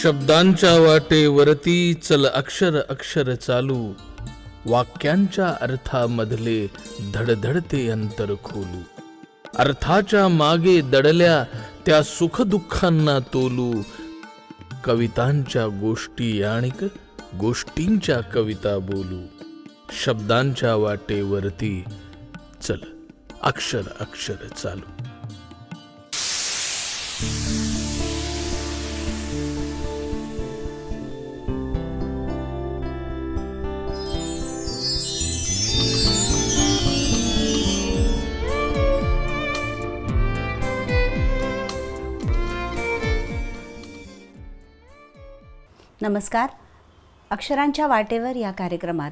शब्दांच्या वाटेवरती चल अक्षर अक्षर चालू, वाक्यांच्या अर्थामधले धडधडते अंतर खोलू, अर्थाच्या मागे दडल्या त्या सुखदुःखांना तोलू, कवितांच्या गोष्टी आणिक गोष्टींच्या कविता बोलू, शब्दांच्या वाटेवरती चल अक्षर अक्षर चालू. नमस्कार. अक्षरांच्या वाटेवर या कार्यक्रमात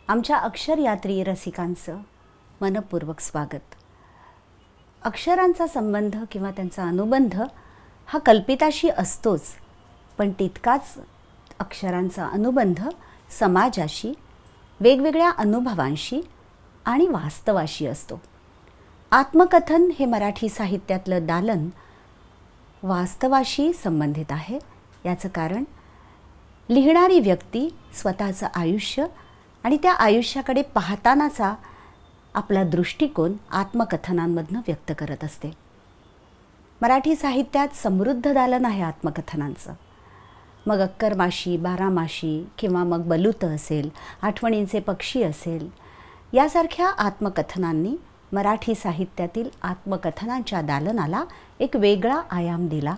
आमच्या अक्षरयात्री रसिकांचं मनपूर्वक स्वागत. अक्षरांचा संबंध किंवा त्यांचा अनुबंध हा कल्पिताशी असतोच, पण तितकाच अक्षरांचा अनुबंध समाजाशी, वेगवेगळ्या अनुभवांशी आणि वास्तवाशी असतो. आत्मकथन हे मराठी साहित्यातलं दालन वास्तवाशी संबंधित आहे. याचं कारण लिहिणारी व्यक्ती स्वतःचं आयुष्य आणि त्या आयुष्याकडे पाहतानाचा आपला दृष्टिकोन आत्मकथनांमधनं व्यक्त करत असते. मराठी साहित्यात समृद्ध दालन आहे आत्मकथनांचं. मग अक्करमाशी, बारामाशी किंवा मग बलूत असेल, आठवणींचे पक्षी असेल, यासारख्या आत्मकथनांनी मराठी साहित्यातील आत्मकथनांच्या दालनाला एक वेगळा आयाम दिला.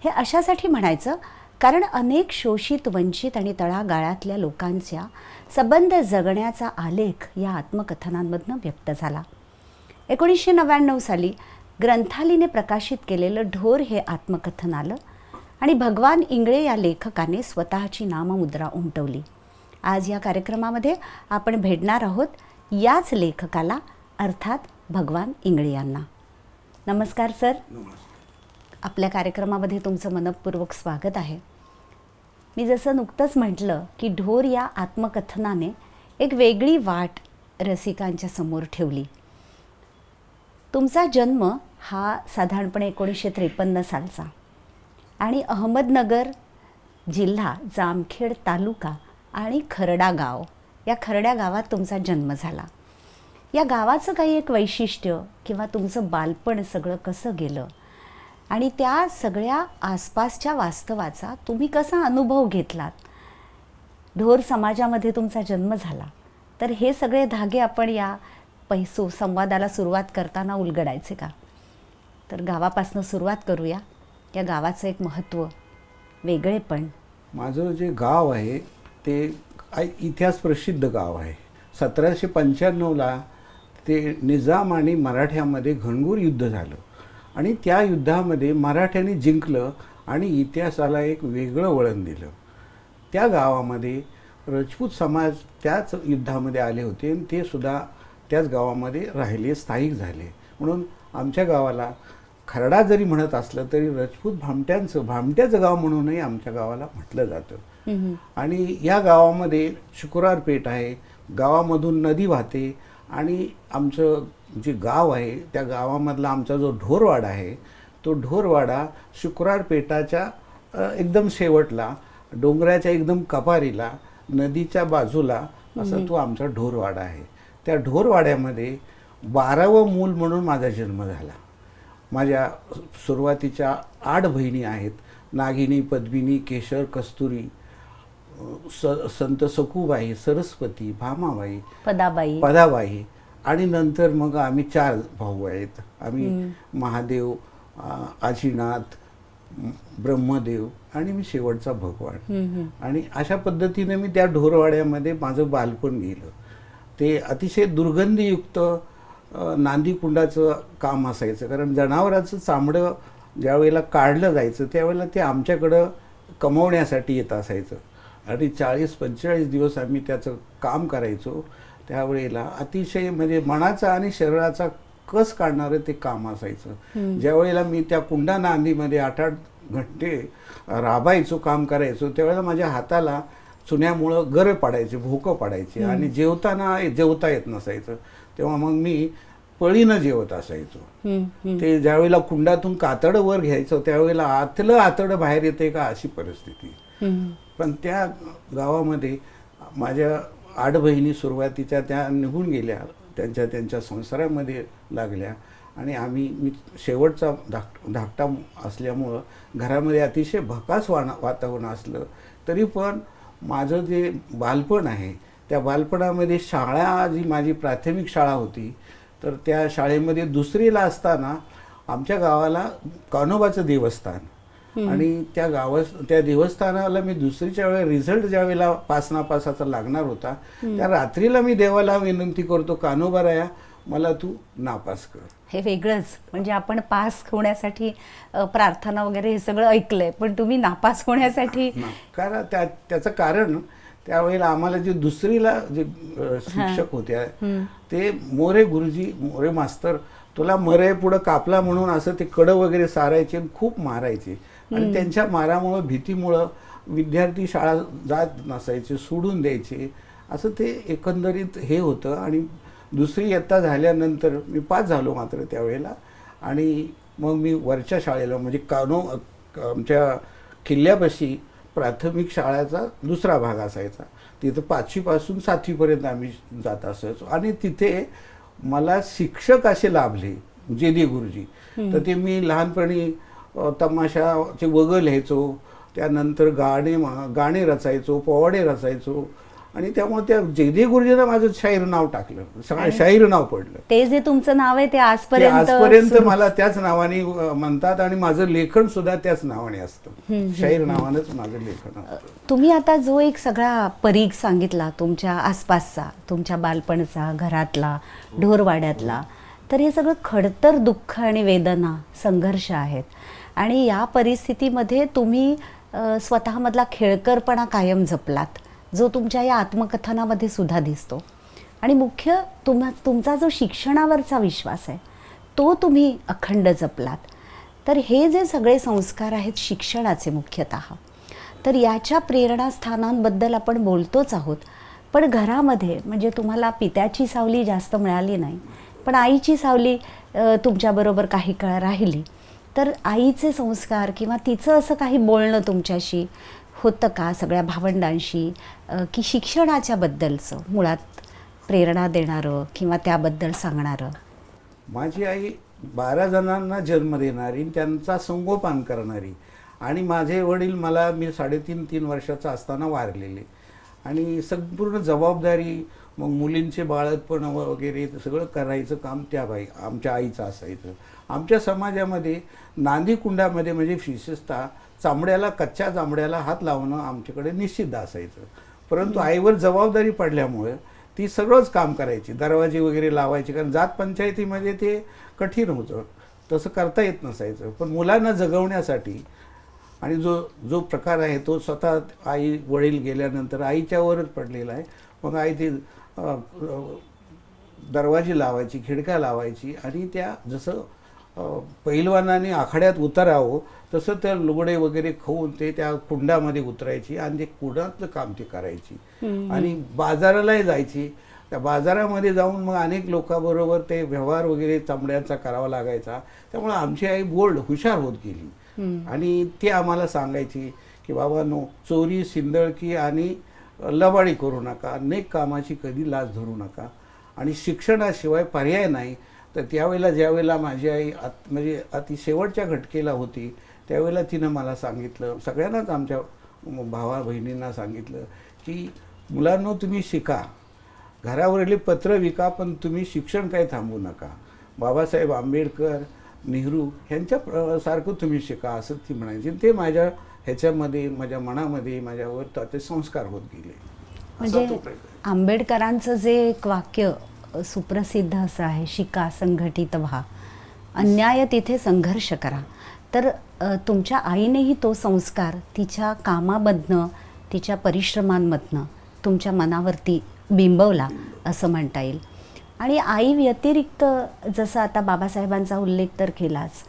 हे अशासाठी म्हणायचं कारण अनेक शोषित, वंचित आणि तळागाळातल्या लोकांच्या संबंध जगण्याचा आलेख या आत्मकथनांमधनं व्यक्त झाला. 1999 साली ग्रंथालीने प्रकाशित केलेलं ढोर हे आत्मकथन आलं आणि भगवान इंगळे या लेखकाने स्वतःची नाममुद्रा उमटवली. आज या कार्यक्रमामध्ये आपण भेटणार आहोत याच लेखकाला, अर्थात भगवान इंगळे यांना. नमस्कार सर. आपल्या कार्यक्रमामध्ये तुमचं मनपूर्वक स्वागत आहे. मी जसं नुकतंच म्हटलं की ढोर या आत्मकथनाने एक वेगळी वाट रसिकांच्या समोर ठेवली. तुमचा जन्म हा साधारणपणे 1953 सालचा आणि अहमदनगर जिल्हा, जामखेड तालुका आणि खरडा गाव, या खरड्या गावात तुमचा जन्म झाला. या गावाचं काही एक वैशिष्ट्य किंवा तुमचं बालपण सगळं कसं गेलं आणि त्या सगळ्या आसपासच्या वास्तवाचा तुम्ही कसा अनुभव घेतलात. ढोर समाजामध्ये तुमचा जन्म झाला, तर हे सगळे धागे आपण या संवादाला सुरुवात करताना उलगडायचे का? तर गावापासून सुरुवात करूया. या गावाचं एक महत्त्व, वेगळेपण. माझं जे गाव आहे ते इतिहास प्रसिद्ध गाव आहे. 1795ला ते निजाम आणि मराठ्यामध्ये घनघोर युद्ध झालं आणि त्या युद्धामध्ये मराठ्यांनी जिंकलं आणि इतिहासाला एक वेगळं वळण दिलं. त्या गावामध्ये राजपूत समाज त्याच युद्धामध्ये आले होते आणि ते सुद्धा त्याच गावामध्ये राहिले, स्थायिक झाले. म्हणून आमच्या गावाला खरडा जरी म्हणत असलं तरी राजपूत भामट्याचं गाव म्हणूनही आमच्या गावाला म्हटलं जातं. आणि या गावामध्ये शुक्रवार पेठ आहे, गावामधून नदी वाहते आणि आमचं जे गाव आहे त्या गावामधला आमचा जो ढोरवाडा आहे तो ढोरवाडा शुक्रवार पेठाच्या एकदम शेवटला, डोंगराच्या एकदम कपारीला, नदीच्या बाजूला असा तो आमचा ढोरवाडा आहे. त्या ढोरवाड्यामध्ये 12वं मूल म्हणून माझा जन्म झाला. माझ्या सुरुवातीच्या 8 बहिणी आहेत. नागिनी, पद्मिनी, केशर, कस्तुरी, संत सखूबाई, सरस्वती, भामाबाई, पदाबाई आणि नंतर मग आम्ही 4 भाऊ आहेत. आम्ही महादेव, आजीनाथ, ब्रह्मदेव आणि मी शेवटचा भगवान. आणि अशा पद्धतीने मी त्या ढोरवाड्यामध्ये माझं बालपण गेलं. ते अतिशय दुर्गंधीयुक्त नांदीकुंडाचं काम असायचं, कारण जनावराचं चामडं ज्या वेळेला काढलं जायचं त्यावेळेला ते आमच्याकडं कमवण्यासाठी येत असायचं आणि 40-45 दिवस आम्ही त्याचं काम करायचो. त्यावेळेला अतिशय म्हणजे मनाचा आणि शरीराचा कस काढणारं ते काम असायचं. ज्या वेळेला मी त्या कुंडा नांदीमध्ये 8-8 घंटे राबायचो, काम करायचो, त्यावेळेला माझ्या हाताला चुन्यामुळं गरं पडायची, भोकं पडायची आणि जेवताना जेवता येत नसायचं. तेव्हा मग मी पळीनं जेवत असायचो. ते ज्यावेळेला कुंडातून कातडं वर घ्यायचं त्यावेळेला आतलं आतडं बाहेर येते का अशी परिस्थिती. पण त्या गावामध्ये माझ्या 8 बहिणी सुरुवातीच्या त्या निघून गेल्या, त्यांच्या संसारामध्ये लागल्या आणि मी शेवटचा धाकटा असल्यामुळं घरामध्ये अतिशय भकास वातावरण असलं तरी पण माझं जे बालपण आहे त्या बालपणामध्ये शाळा जी माझी प्राथमिक शाळा होती तर त्या शाळेमध्ये दुसरीला असताना आमच्या गावाला कान्होबाचं देवस्थान आणि त्या देवस्थानाला मी दुसरीच्या वेळेला रिझल्ट ज्या वेळेला पास नापासाचा लागणार होता त्या रात्रीला मी देवाला विनंती करतो, कान्होबाराया मला तू नापास कर. हे वेगळंच, म्हणजे आपण पास होण्यासाठी प्रार्थना वगैरे हे सगळं ऐकलंय, पण तुम्ही नापास होण्यासाठी कारण त्याचं कारण त्यावेळेला आम्हाला जे दुसरीला जे शिक्षक होते ते मोरे गुरुजी, मोरे मास्तर तुला मरे पुढं कापला म्हणून असं ते कडं वगैरे सारायचे आणि खूप मारायचे आणि त्यांच्या मारामुळं भीतीमुळं विद्यार्थी शाळा जात नसायचे, सोडून द्यायचे. असं ते एकंदरीत हे होतं. आणि दुसरी इयत्ता झाल्यानंतर मी पास झालो मात्र त्यावेळेला आणि मग मी वरच्या शाळेला म्हणजे आमच्या किल्ल्यापाशी प्राथमिक शाळेचा दुसरा भाग असायचा, तिथं 5वी पासून 7वी पर्यंत आम्ही जात असायचो आणि तिथे मला शिक्षक असे लाभले जेदी गुरुजी. तर ते मी लहानपणी तमाशाचे वगं लिहायचो, त्यानंतर गाणे रचायचो, पोवाडे रचायचो आणि त्यामुळे त्या जेदी गुरुजींना माझं शाहीर नाव टाकलं, शाहीर नाव पडलं. ते जे तुमचं नाव आहे ते आजपर्यंत मला त्याच नावाने म्हणतात आणि माझं लेखन सुद्धा त्याच नावाने असतं, शाहीर नावानेच माझं लेखन असतं. तुम्ही आता जो एक सगळा परीघ सांगितला तुमच्या आसपासचा, तुमच्या बालपणचा, घरातला, ढोरवाड्यातला, तर हे सगळं खडतर दुःख आणि वेदना, संघर्ष आहेत आणि या परिस्थितीमध्ये तुम्ही स्वतःमधला खेळकरपणा कायम जपलात, जो तुमच्या या आत्मकथनामध्ये सुद्धा दिसतो. आणि मुख्य तुमचा जो शिक्षणावरचा विश्वास आहे तो तुम्ही अखंड जपलात. तर हे जे सगळे संस्कार आहेत शिक्षणाचे मुख्यतः, तर याच्या प्रेरणास्थानांबद्दल आपण बोलतोच आहोत. पण घरामध्ये म्हणजे तुम्हाला पित्याची सावली जास्त मिळाली नाही, पण आईची सावली तुमच्याबरोबर काही काळ राहिली. तर आईचे संस्कार किंवा तिचं असं काही बोलणं तुमच्याशी होतं का सगळ्या भावंडांशी, की शिक्षणाच्या बद्दलचं मुळात प्रेरणा देणारं किंवा त्याबद्दल सांगणारं? माझी आई 12 जणांना जन्म देणारी, त्यांचा संगोपन करणारी आणि माझे वडील मी 3.5 वर्षाचा असताना वारलेले आणि संपूर्ण जबाबदारी मग मुलींचे बाळतपण वगैरे सगळं करायचं काम आमच्या आईचं असायचं. आमच्या समाजामध्ये नांदीकुंडामध्ये म्हणजे विशेषतः कच्च्या चामड्याला हात लावणं आमच्याकडे निषिद्ध असायचं. परंतु आईवर जबाबदारी पडल्यामुळे ती सगळंच काम करायची, दरवाजे वगैरे लावायची, कारण जात पंचायतीमध्ये ते कठीण होतं, तसं करता येत नसायचं. पण मुलांना जगवण्यासाठी आणि जो प्रकार आहे तो स्वतः आई वडील गेल्यानंतर आईच्यावरच पडलेला आहे. मग आई ती दरवाजे लावायची, खिडक्या लावायची आणि त्या जसं पैलवानाने आखाड्यात उतरावं तसं त्या लुगडे वगैरे खाऊन ते त्या कुंडामध्ये उतरायची आणि ते कुंडातलं काम ती करायची आणि बाजारालाही जायची. त्या बाजारामध्ये जाऊन मग अनेक लोकांबरोबर ते व्यवहार वगैरे चामड्यांचा करावा लागायचा. त्यामुळे आमची आई बोल्ड हुशार होत गेली आणि ती आम्हाला सांगायची की बाबांनो, चोरी, सिंदळकी आणि लबाडी करू नका, अनेक कामाची कधी लाज धरू नका आणि शिक्षणाशिवाय पर्याय नाही. तर त्यावेळेला ज्यावेळेला माझी आई म्हणजे अति शेवटच्या घटकेला होती त्यावेळेला तिनं मला सांगितलं, सगळ्यांनाच आमच्या भावा बहिणींना सांगितलं की मुलांनो तुम्ही शिका, घरावरले पत्र विका, पण तुम्ही शिक्षण काही थांबवू नका. बाबासाहेब आंबेडकर, नेहरू ह्यांच्या सारखं तुम्ही शिका असं ती म्हणायची. ते माझ्या ह्याच्यामध्ये, माझ्या मनामध्ये, माझ्यावर ते संस्कार होत गेले. म्हणजे आंबेडकरांचं जे एक वाक्य सुप्रसिद्ध असं आहे, शिका संघटित व्हा, अन्याय तिथे संघर्ष करा. तर तुमच्या आईनेही तो संस्कार तिच्या कामामधनं, तिच्या परिश्रमांमधनं तुमच्या मनावरती बिंबवला असं म्हणता येईल. आणि आई व्यतिरिक्त जसं आता बाबासाहेबांचा उल्लेख तर केलाच,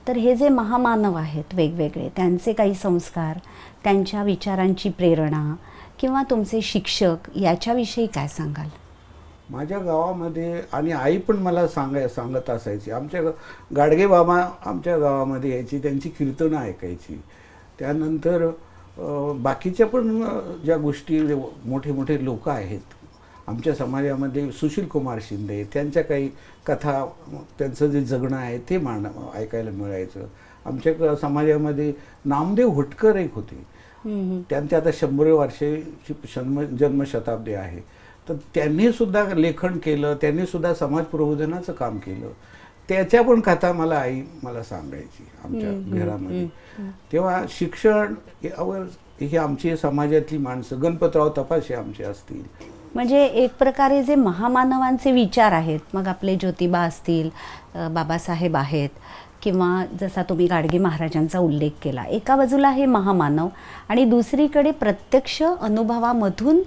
तर हे जे महामानव आहेत वेगवेगळे, त्यांचे काही संस्कार, त्यांच्या विचारांची प्रेरणा, किंवा तुमचे शिक्षक याच्याविषयी काय सांगाल? माझ्या गावामध्ये आणि आई पण मला सांगत असायची. आमच्या गाडगे बाबा आमच्या गावामध्ये यायची, त्यांची कीर्तनं ऐकायची. त्यानंतर बाकीच्या पण ज्या गोष्टी मोठे मोठे लोक आहेत आमच्या समाजामध्ये, सुशील कुमार शिंदे, त्यांच्या काही कथा, त्यांचं जे जगणं आहे ते ऐकायला मिळायचं. आमच्या समाजामध्ये नामदेव हुटकर एक होते, त्यांच्या आता 100 वर्षाची जन्मशताब्दी आहे. तर त्यांनी सुद्धा लेखन केलं, त्यांनी सुद्धा समाज प्रबोधनाचं काम केलं. त्याच्या पण कथा आई मला सांगायची आमच्या घरामध्ये. तेव्हा शिक्षण ही आमची समाजातली माणसं, गणपतराव तपासे आमचे असतील, म्हणजे एक प्रकारे जे महामानवांचे विचार आहेत, मग आपले ज्योतिबा असतील, बाबासाहेब आहेत, किंवा जसा तुम्ही गाडगे महाराजांचा उल्लेख केला, एका बाजूला हे महामानव आणि दुसरीकडे प्रत्यक्ष अनुभवामधून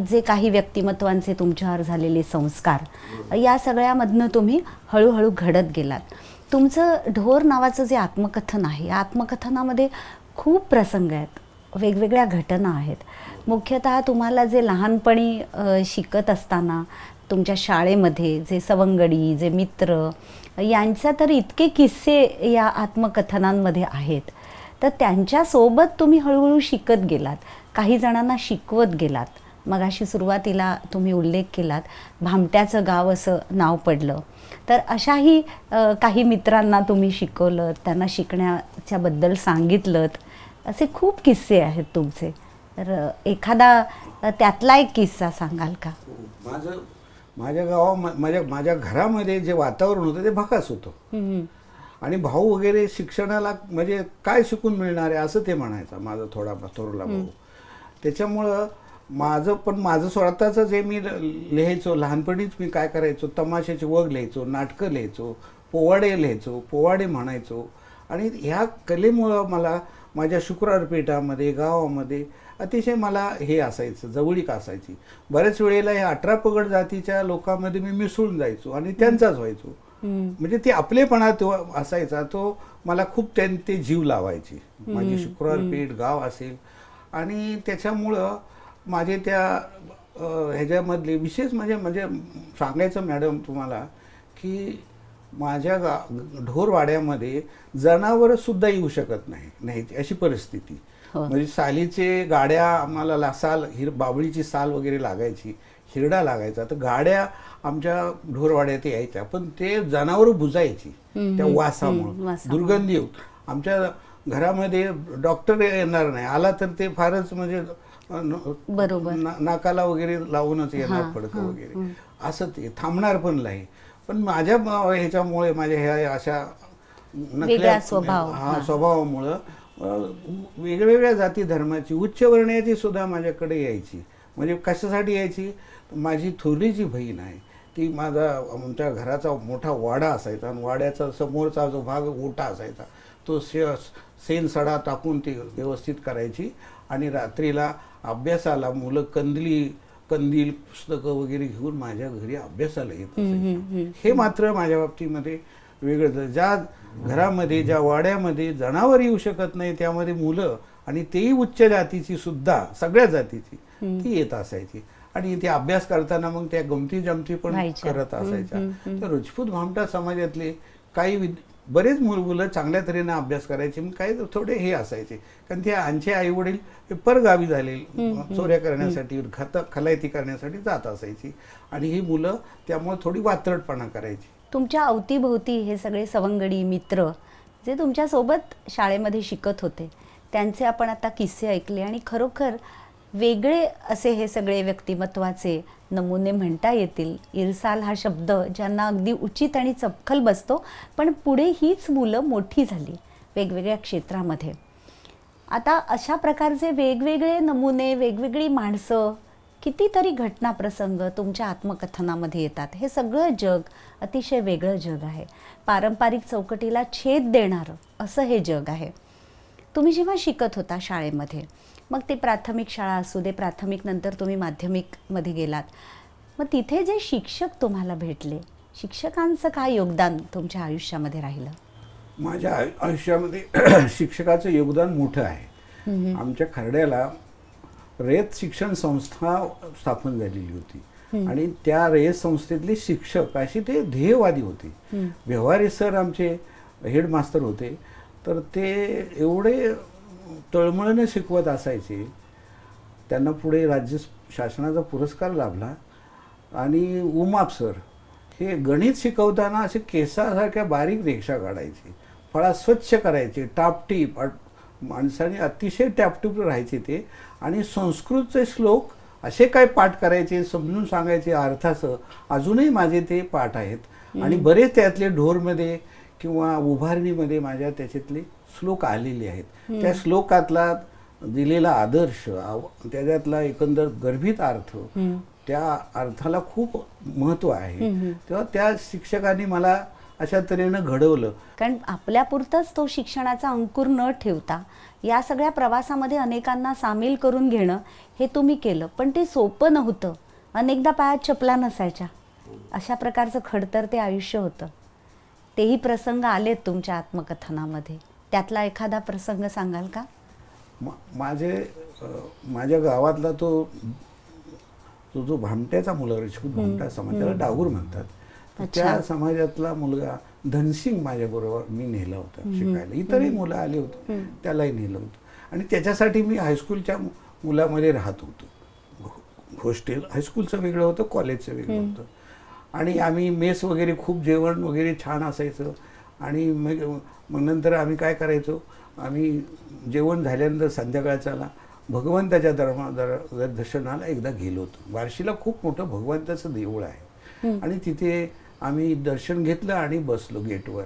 जे काही व्यक्तिमत्वांचे तुमच्यावर झालेले संस्कार, या सगळ्यामधनं तुम्ही हळूहळू घडत गेलात. तुमचं ढोर नावाचं जे आत्मकथन आहे, या आत्मकथनामध्ये खूप प्रसंग आहेत, वेगवेगळ्या घटना आहेत. मुख्यतः तुम्हाला जे लहानपणी शिकत असताना तुमच्या शाळेमध्ये जे सवंगडी, जे मित्र, यांचा तर इतके किस्से या आत्मकथनांमध्ये आहेत. तर त्यांच्यासोबत तुम्ही हळूहळू शिकत गेलात, काही जणांना शिकवत गेलात. मगाशी सुरुवातीला तुम्ही उल्लेख केलात भामट्याचं गाव असं नाव पडलं, तर अशाही काही मित्रांना तुम्ही शिकवलं, त्यांना शिकण्याच्याबद्दल सांगितलं. असे खूप किस्से आहेत तुमचे. तर एखादा त्यातला एक किस्सा सांगाल का? माझ्या घरामध्ये जे वातावरण होतं ते भकास होतं. आणि भाऊ वगैरे शिक्षणाला म्हणजे काय शिकून मिळणार आहे असं ते म्हणायचा, माझा थोरला भाऊ. त्याच्यामुळं माझं स्वतःचं जे मी लिहायचो, लहानपणीच मी काय करायचो, तमाशाचे वग लिहायचो, नाटकं लिहायचो, पोवाडे म्हणायचो. आणि ह्या कलेमुळं मला माझ्या शुक्रवार पेठामध्ये, गावामध्ये अतिशय मला हे असायचं, जवळीक असायची. बऱ्याच वेळेला या 18 पगड जातीच्या लोकांमध्ये मी मिसळून जायचो आणि त्यांचाच व्हायचो. म्हणजे ते आपलेपणा तो असायचा, तो मला खूप ते जीव लावायची. माझी शुक्रवार पेठ, गाव असेल. आणि त्याच्यामुळं माझे त्या ह्याच्यामधले विशेष म्हणजे सांगायचं मॅडम तुम्हाला की माझ्या ढोरवाड्यामध्ये जनावरं सुद्धा येऊ शकत नाही अशी परिस्थिती. म्हणजे सालीचे गाड्या आम्हाला बाबळीची साल वगैरे लागायची, हिरडा लागायचा, तर गाड्या आमच्या ढोरवाड्यात यायच्या, पण ते जनावरं बुजायची त्या वासामुळे, दुर्गंधी होत. आमच्या घरामध्ये डॉक्टर येणार नाही, आला तर ते फारच म्हणजे बरोबर नाकाला वगैरे लावूनच येणार, फडकं वगैरे असं, ते थांबणार पण नाही. पण माझ्या ह्याच्यामुळे, माझ्या ह्या अशा नकल्या स्वभावामुळं वेगवेगळ्या जाती धर्माची, उच्च वर्णीयाची सुद्धा माझ्याकडे यायची. म्हणजे कशासाठी यायची? माझी थोरलीची बहीण आहे ती, आमच्या घराचा मोठा वाडा असायचा आणि वाड्याचा समोरचा जो भाग ओटा असायचा, तो सेन सडा टाकून ती व्यवस्थित करायची. आणि रात्रीला अभ्यासाला मुलं कंदील पुस्तकं वगैरे घेऊन माझ्या घरी अभ्यासाला येत असायची. हे मात्र माझ्या बाबतीमध्ये वेगळं. ज्या घरामध्ये, ज्या वाड्यामध्ये जनावर येऊ शकत नाही, त्यामध्ये मुलं, आणि तेही उच्च जातीची सुद्धा, सगळ्या जातीची, ती येत असायची. आणि ते अभ्यास करताना मग त्या गमती जमती पण करत असायच्या. तर राजपूत भामटा समाजातले काही बरेच मुलं चांगल्या तऱ्हेने अभ्यास करायचे, मग काही थोडे हे असायचे, कारण ते आमचे आई वडील परगावी झाले, चोऱ्या करण्यासाठी, खलायती करण्यासाठी जात असायची. आणि ही मुलं त्यामुळे थोडी वात्रटपणा करायची. तुमच्या अवतीभोवती हे सगळे सवंगडी, मित्र जे तुमच्यासोबत शाळेमध्ये शिकत होते, त्यांचे आपण आता किस्से ऐकले, आणि खरोखर वेगळे असे हे सगळे व्यक्तिमत्वाचे नमुने म्हणता येतील. इरसाल हा शब्द ज्यांना अगदी उचित आणि चपखल बसतो, पण पुढे हीच मुलं मोठी झाली वेगवेगळ्या क्षेत्रामध्ये. आता अशा प्रकारचे वेगवेगळे नमुने, वेगवेगळी माणसं, कितीतरी घटना प्रसंग तुमच्या आत्मकथनामध्ये येतात. हे सगळं जग अतिशय वेगळं जग आहे, पारंपरिक चौकटीला छेद देणारं असं हे जग आहे. तुम्ही जेव्हा शिकत होता शाळेमध्ये, मग ते प्राथमिक शाळा असू दे, प्राथमिक नंतर तुम्ही माध्यमिकमध्ये गेलात, मग तिथे जे शिक्षक तुम्हाला भेटले, शिक्षकांचं काय योगदान तुमच्या आयुष्यामध्ये राहिलं? माझ्या आयुष्यामध्ये शिक्षकाचं योगदान मोठं आहे. आमच्या खर्ड्याला रयत शिक्षण संस्था स्थापन झालेली होती आणि त्या रयत संस्थेतले शिक्षक अशी ते ध्येयवादी होते. व्यवहारे सर आमचे हेडमास्तर होते, तर ते एवढे तळमळीने शिकवत असायचे. त्यांना पुढे राज्य शासनाचा पुरस्कार लाभला. आणि उमाप सर हे गणित शिकवताना असे केसासारख्या बारीक रेषा काढायचे, फळा स्वच्छ करायचे, टापटीप माणसाने अतिशय टापटीप राहायचे ते. आणि संस्कृतचे श्लोक असे काय पाठ करायचे, समजून सांगायचे अर्थासह. अजूनही माझे ते पाठ आहेत. आणि बरेच त्यातले ढोरमध्ये किंवा उभारणीमध्ये माझ्या त्याच्यातले श्लोक आलेले आहेत. त्या श्लोकातला दिलेला आदर्श, त्याच्यातला एकंदर गर्भित अर्थ, त्या अर्थाला खूप महत्त्व आहे. तेव्हा त्या शिक्षकांनी मला अशा तऱ्हेनं घडवलं. कारण आपल्यापुरतंच तो शिक्षणाचा अंकुर न ठेवता या सगळ्या प्रवासामध्ये अनेकांना सामील करून घेणं हे तुम्ही केलं, पण ते सोपं नव्हतं. अनेकदा पायात चपला नसायच्या, अशा प्रकारचं खडतर ते आयुष्य होतं. तेही प्रसंग आलेत तुमच्या आत्मकथनामध्ये. त्यातला एखादा प्रसंग सांगाल का? माझ्या गावातला तो जो भामट्याचा मुलगा, राजपूत भामटा समाज, त्याला डागूर म्हणतात. त्या समाजातला मुलगा धनसिंग माझ्याबरोबर मी नेला होता शिकायला. इतरही मुलं आले होते, त्यालाही नेलं होतं. आणि त्याच्यासाठी मी हायस्कूलच्या मुलामध्ये राहत होतो. हॉस्टेल हायस्कूलचं वेगळं होतं, कॉलेजचं वेगळं होतं. आणि आम्ही मेस वगैरे, खूप जेवण वगैरे छान असायचं. आणि मग नंतर आम्ही काय करायचो, आम्ही जेवण झाल्यानंतर संध्याकाळच्याला भगवंताच्या दर्शनाला एकदा गेलो होतो. बार्शीला खूप मोठं भगवंताचं देऊळ आहे आणि तिथे आम्ही दर्शन घेतलं आणि बसलो गेटवर.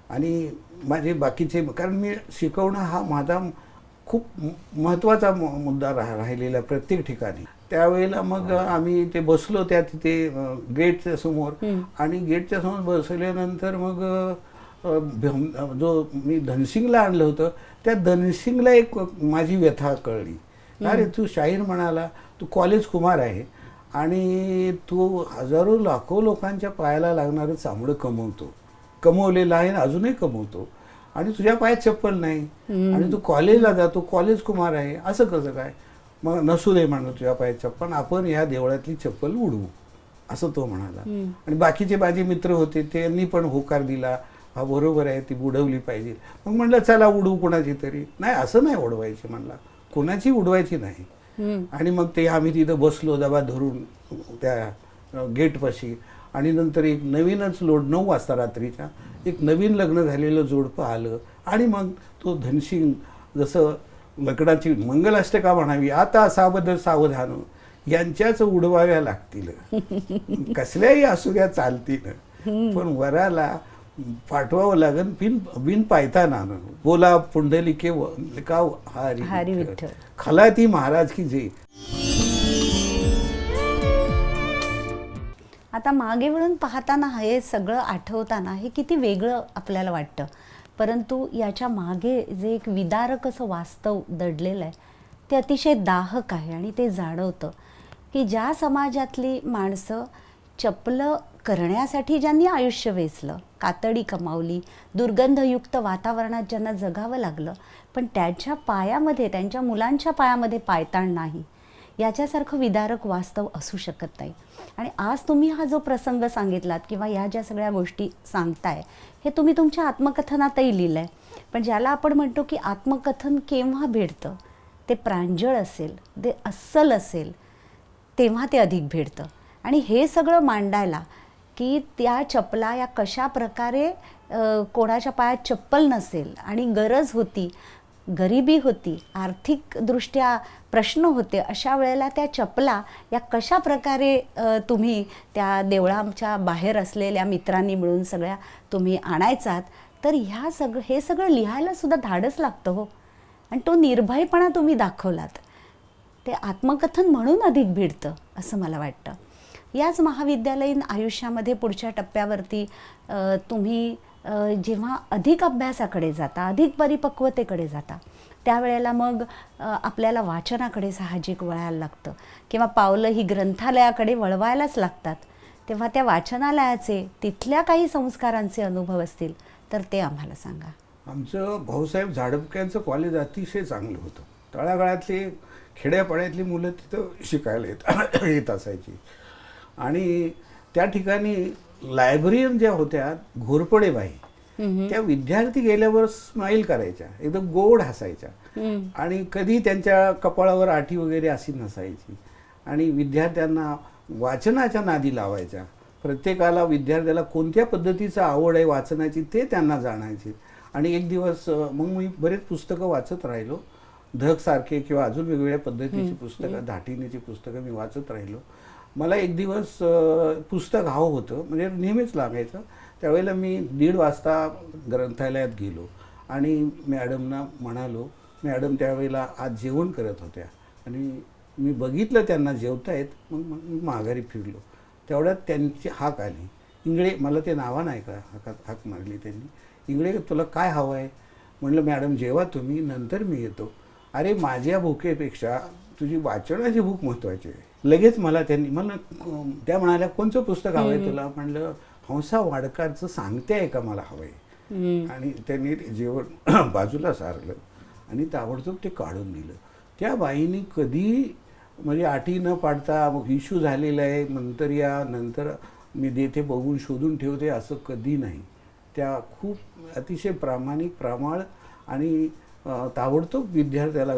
आणि माझे बाकीचे, कारण मी शिकवणं हा माझा खूप महत्त्वाचा मुद्दा राहिलेला प्रत्येक ठिकाणी. त्यावेळेला मग आम्ही ते बसलो त्या तिथे गेटच्या समोर. आणि गेटच्या समोर बसल्यानंतर मग जो मी धनसिंगला आणलं होतं, त्या धनसिंगला एक माझी व्यथा कळली. अरे तू शाहीर म्हणाला, तू कॉलेज कुमार आहे आणि तू हजारो लाखो लोकांच्या पायाला लागणारं चामडं कमवलेलं आहे, अजूनही कमवतो, आणि तुझ्या पायात चप्पल नाही, आणि तू कॉलेजला जातो, कॉलेज कुमार आहे, असं कसं काय? मग नसू दे म्हणून तुझ्या पायात चप्पल, आपण या देवळातली चप्पल उडवू, असं तो म्हणाला. आणि बाकीचे माझे मित्र होते, त्यांनी पण होकार दिला, हा बरोबर आहे, ती उडवली पाहिजे. मग म्हणलं चला उडवू कोणाची तरी. नाही, असं नाही उडवायची म्हणला, कोणाची उडवायची नाही. आणि मग ते आम्ही तिथं बसलो दबा धरून त्या गेटपाशी. आणि नंतर एक नवीनच 9 वाजता रात्रीच्या एक नवीन लग्न झालेलं जोडपं आलं. आणि मग तो धनसिंग जसं लग्नाची मंगलाष्टका म्हणावी, आता सावधान यांच्याच उडवाव्या लागतील, कसल्याही असू द्या चालतील, पण वराला पाठवावं लागेल बिन पायताना. बोला पुंडलिके का हरी विठ्ठल, खलाती महाराज की जय. आता मागे वळून पाहताना हे सगळं आठवताना हे किती वेगळं आपल्याला वाटतं, परंतु याच्या मागे जे एक विदारक असं वास्तव दडलेलं आहे ते अतिशय दाहक आहे. आणि ते जाणवतं की ज्या समाजातली माणसं चपलं करण्यासाठी ज्यांनी आयुष्य वेचलं, कातडी कमावली, दुर्गंधयुक्त वातावरणात ज्यांना जगावं लागलं, पण त्यांच्या पायामध्ये, त्यांच्या मुलांच्या पायामध्ये पायताण नाही, याच्यासारखं विदारक वास्तव असू शकत नाही. आणि आज तुम्ही हा जो प्रसंग सांगितलात किंवा ह्या ज्या सगळ्या गोष्टी सांगताय, हे तुम्ही तुमच्या आत्मकथनातही लिहिलं आहे. पण ज्याला आपण म्हणतो की आत्मकथन केव्हा भेटतं, ते प्रांजळ असेल, ते अस्सल असेल, तेव्हा ते अधिक भेटतं. आणि हे सगळं मांडायला की त्या चपला या कशा प्रकारे कोणाच्या पायात चप्पल नसेल आणि गरज होती, गरिबी होती, आर्थिकदृष्ट्या प्रश्न होते, अशा वेळेला त्या चपला या कशा प्रकारे तुम्ही त्या देवळाच्या बाहेर असलेल्या मित्रांनी मिळून सगळ्या तुम्ही आणायचात, तर हे सगळं लिहायला सुद्धा धाडस लागतं हो. आणि तो निर्भयपणा तुम्ही दाखवलात, ते आत्मकथन म्हणून अधिक भिडतं असं मला वाटतं. याच महाविद्यालयीन आयुष्यामध्ये पुढच्या टप्प्यावरती तुम्ही जेव्हा अधिक अभ्यासाकडे जाता, अधिक परिपक्वतेकडे जाता, त्यावेळेला मग आपल्याला वाचनाकडे साहजिक वळायला लागतं किंवा पावलं ही ग्रंथालयाकडे वळवायलाच लागतात. तेव्हा त्या वाचनालयाचे, तिथल्या काही संस्कारांचे अनुभव असतील तर ते आम्हाला सांगा. आमचं भाऊसाहेब झाडपक्यांचं कॉलेज अतिशय चांगलं होतं. तळागाळातले खेड्यापाड्यातली मुलं तिथं शिकायला येत असायची. आणि त्या ठिकाणी लायब्ररीयन ज्या होत्या घोरपडे बाई, त्या विद्यार्थी गेल्यावर स्माईल करायच्या, एकदम गोड हसायच्या. आणि कधी त्यांच्या कपाळावर आठी वगैरे अशी नसायची. आणि विद्यार्थ्यांना वाचनाच्या नादी लावायच्या. प्रत्येकाला विद्यार्थ्याला कोणत्या पद्धतीचं आवड आहे वाचनाची ते त्यांना जाणायचे. आणि एक दिवस मग मी बरेच पुस्तकं वाचत राहिलो, धग सारखे किंवा अजून वेगवेगळ्या पद्धतीची पुस्तकं, धाटिणीची पुस्तकं मी वाचत राहिलो. मला एक दिवस पुस्तक हवं होतं, म्हणजे नेहमीच लागायचं. त्यावेळेला मी 1:30 वाजता ग्रंथालयात गेलो आणि मॅडमना म्हणालो, मॅडम त्यावेळेला आज जेवण करत होत्या आणि मी बघितलं त्यांना जेवतायत. मग मी माघारी फिरलो. तेवढ्यात त्यांची हाक आली, इंगळे, मला ते नावा नाही का हाक मारली त्यांनी, इंगळे तुला काय हवं आहे? म्हणलं मॅडम जेवा तुम्ही, नंतर मी येतो. अरे माझ्या भुकेपेक्षा तुझी वाचनाची भूक महत्त्वाची आहे. लगेच मला त्या म्हणाल्या कोणतं पुस्तक हवं आहे तुला? म्हणलं हंसा वाडकरचं सांगते आहे का मला हवं आहे. आणि त्यांनी जेवण बाजूला सारलं आणि ताबडतोब ते काढून दिलं. त्या बाईनी कधी म्हणजे आठी न पाडता मग इश्यू झालेला आहे नंतर या, नंतर मी देते बघून शोधून ठेवते, असं कधी नाही. त्या खूप अतिशय प्रामाणिक, प्रामाळ आणि ताबडतोब विद्यार्थ्याला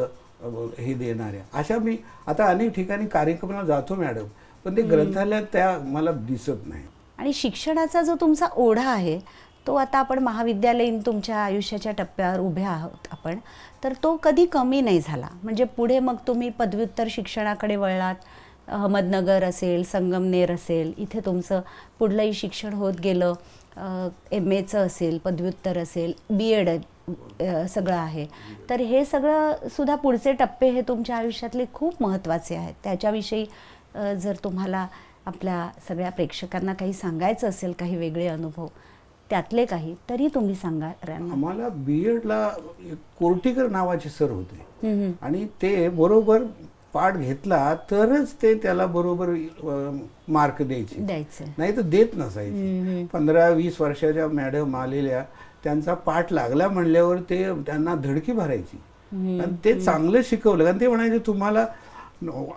हे देणाऱ्या. अशा मी आता अनेक ठिकाणी कार्यक्रमाला जातो मॅडम, पण ते ग्रंथालयात त्या मला दिसत नाही. आणि शिक्षणाचा जो तुमचा ओढा आहे तो आता आपण महाविद्यालयीन तुमच्या आयुष्याच्या टप्प्यावर उभे आहोत आपण, तर तो कधी कमी नाही झाला. म्हणजे पुढे मग तुम्ही पदव्युत्तर शिक्षणाकडे वळलात. अहमदनगर असेल, संगमनेर असेल, इथे तुमचं पुढलंही शिक्षण होत गेलं. MAचं असेल, पदव्युत्तर असेल, BEd सगळं आहे. तर हे सगळं सुद्धा पुढचे टप्पे हे तुमच्या आयुष्यातले खूप महत्त्वाचे आहेत. त्याच्याविषयी जर तुम्हाला आपल्या सगळ्या प्रेक्षकांना काही सांगायचं असेल, काही वेगळे अनुभव त्यातले काही, तरी तुम्ही सांगा. आम्हाला BEdला कोर्टीकर नावाचे सर होते आणि ते बरोबर पाठ घेतला तरच ते त्याला बरोबर मार्क द्यायचे, नाही तर देत नसायचे. 15-20 वर्षाच्या मॅडम आलेल्या, त्यांचा पाठ लागला म्हणल्यावर ते त्यांना धडकी भरायची. आणि ते चांगलं शिकवलं. कारण ते म्हणायचे तुम्हाला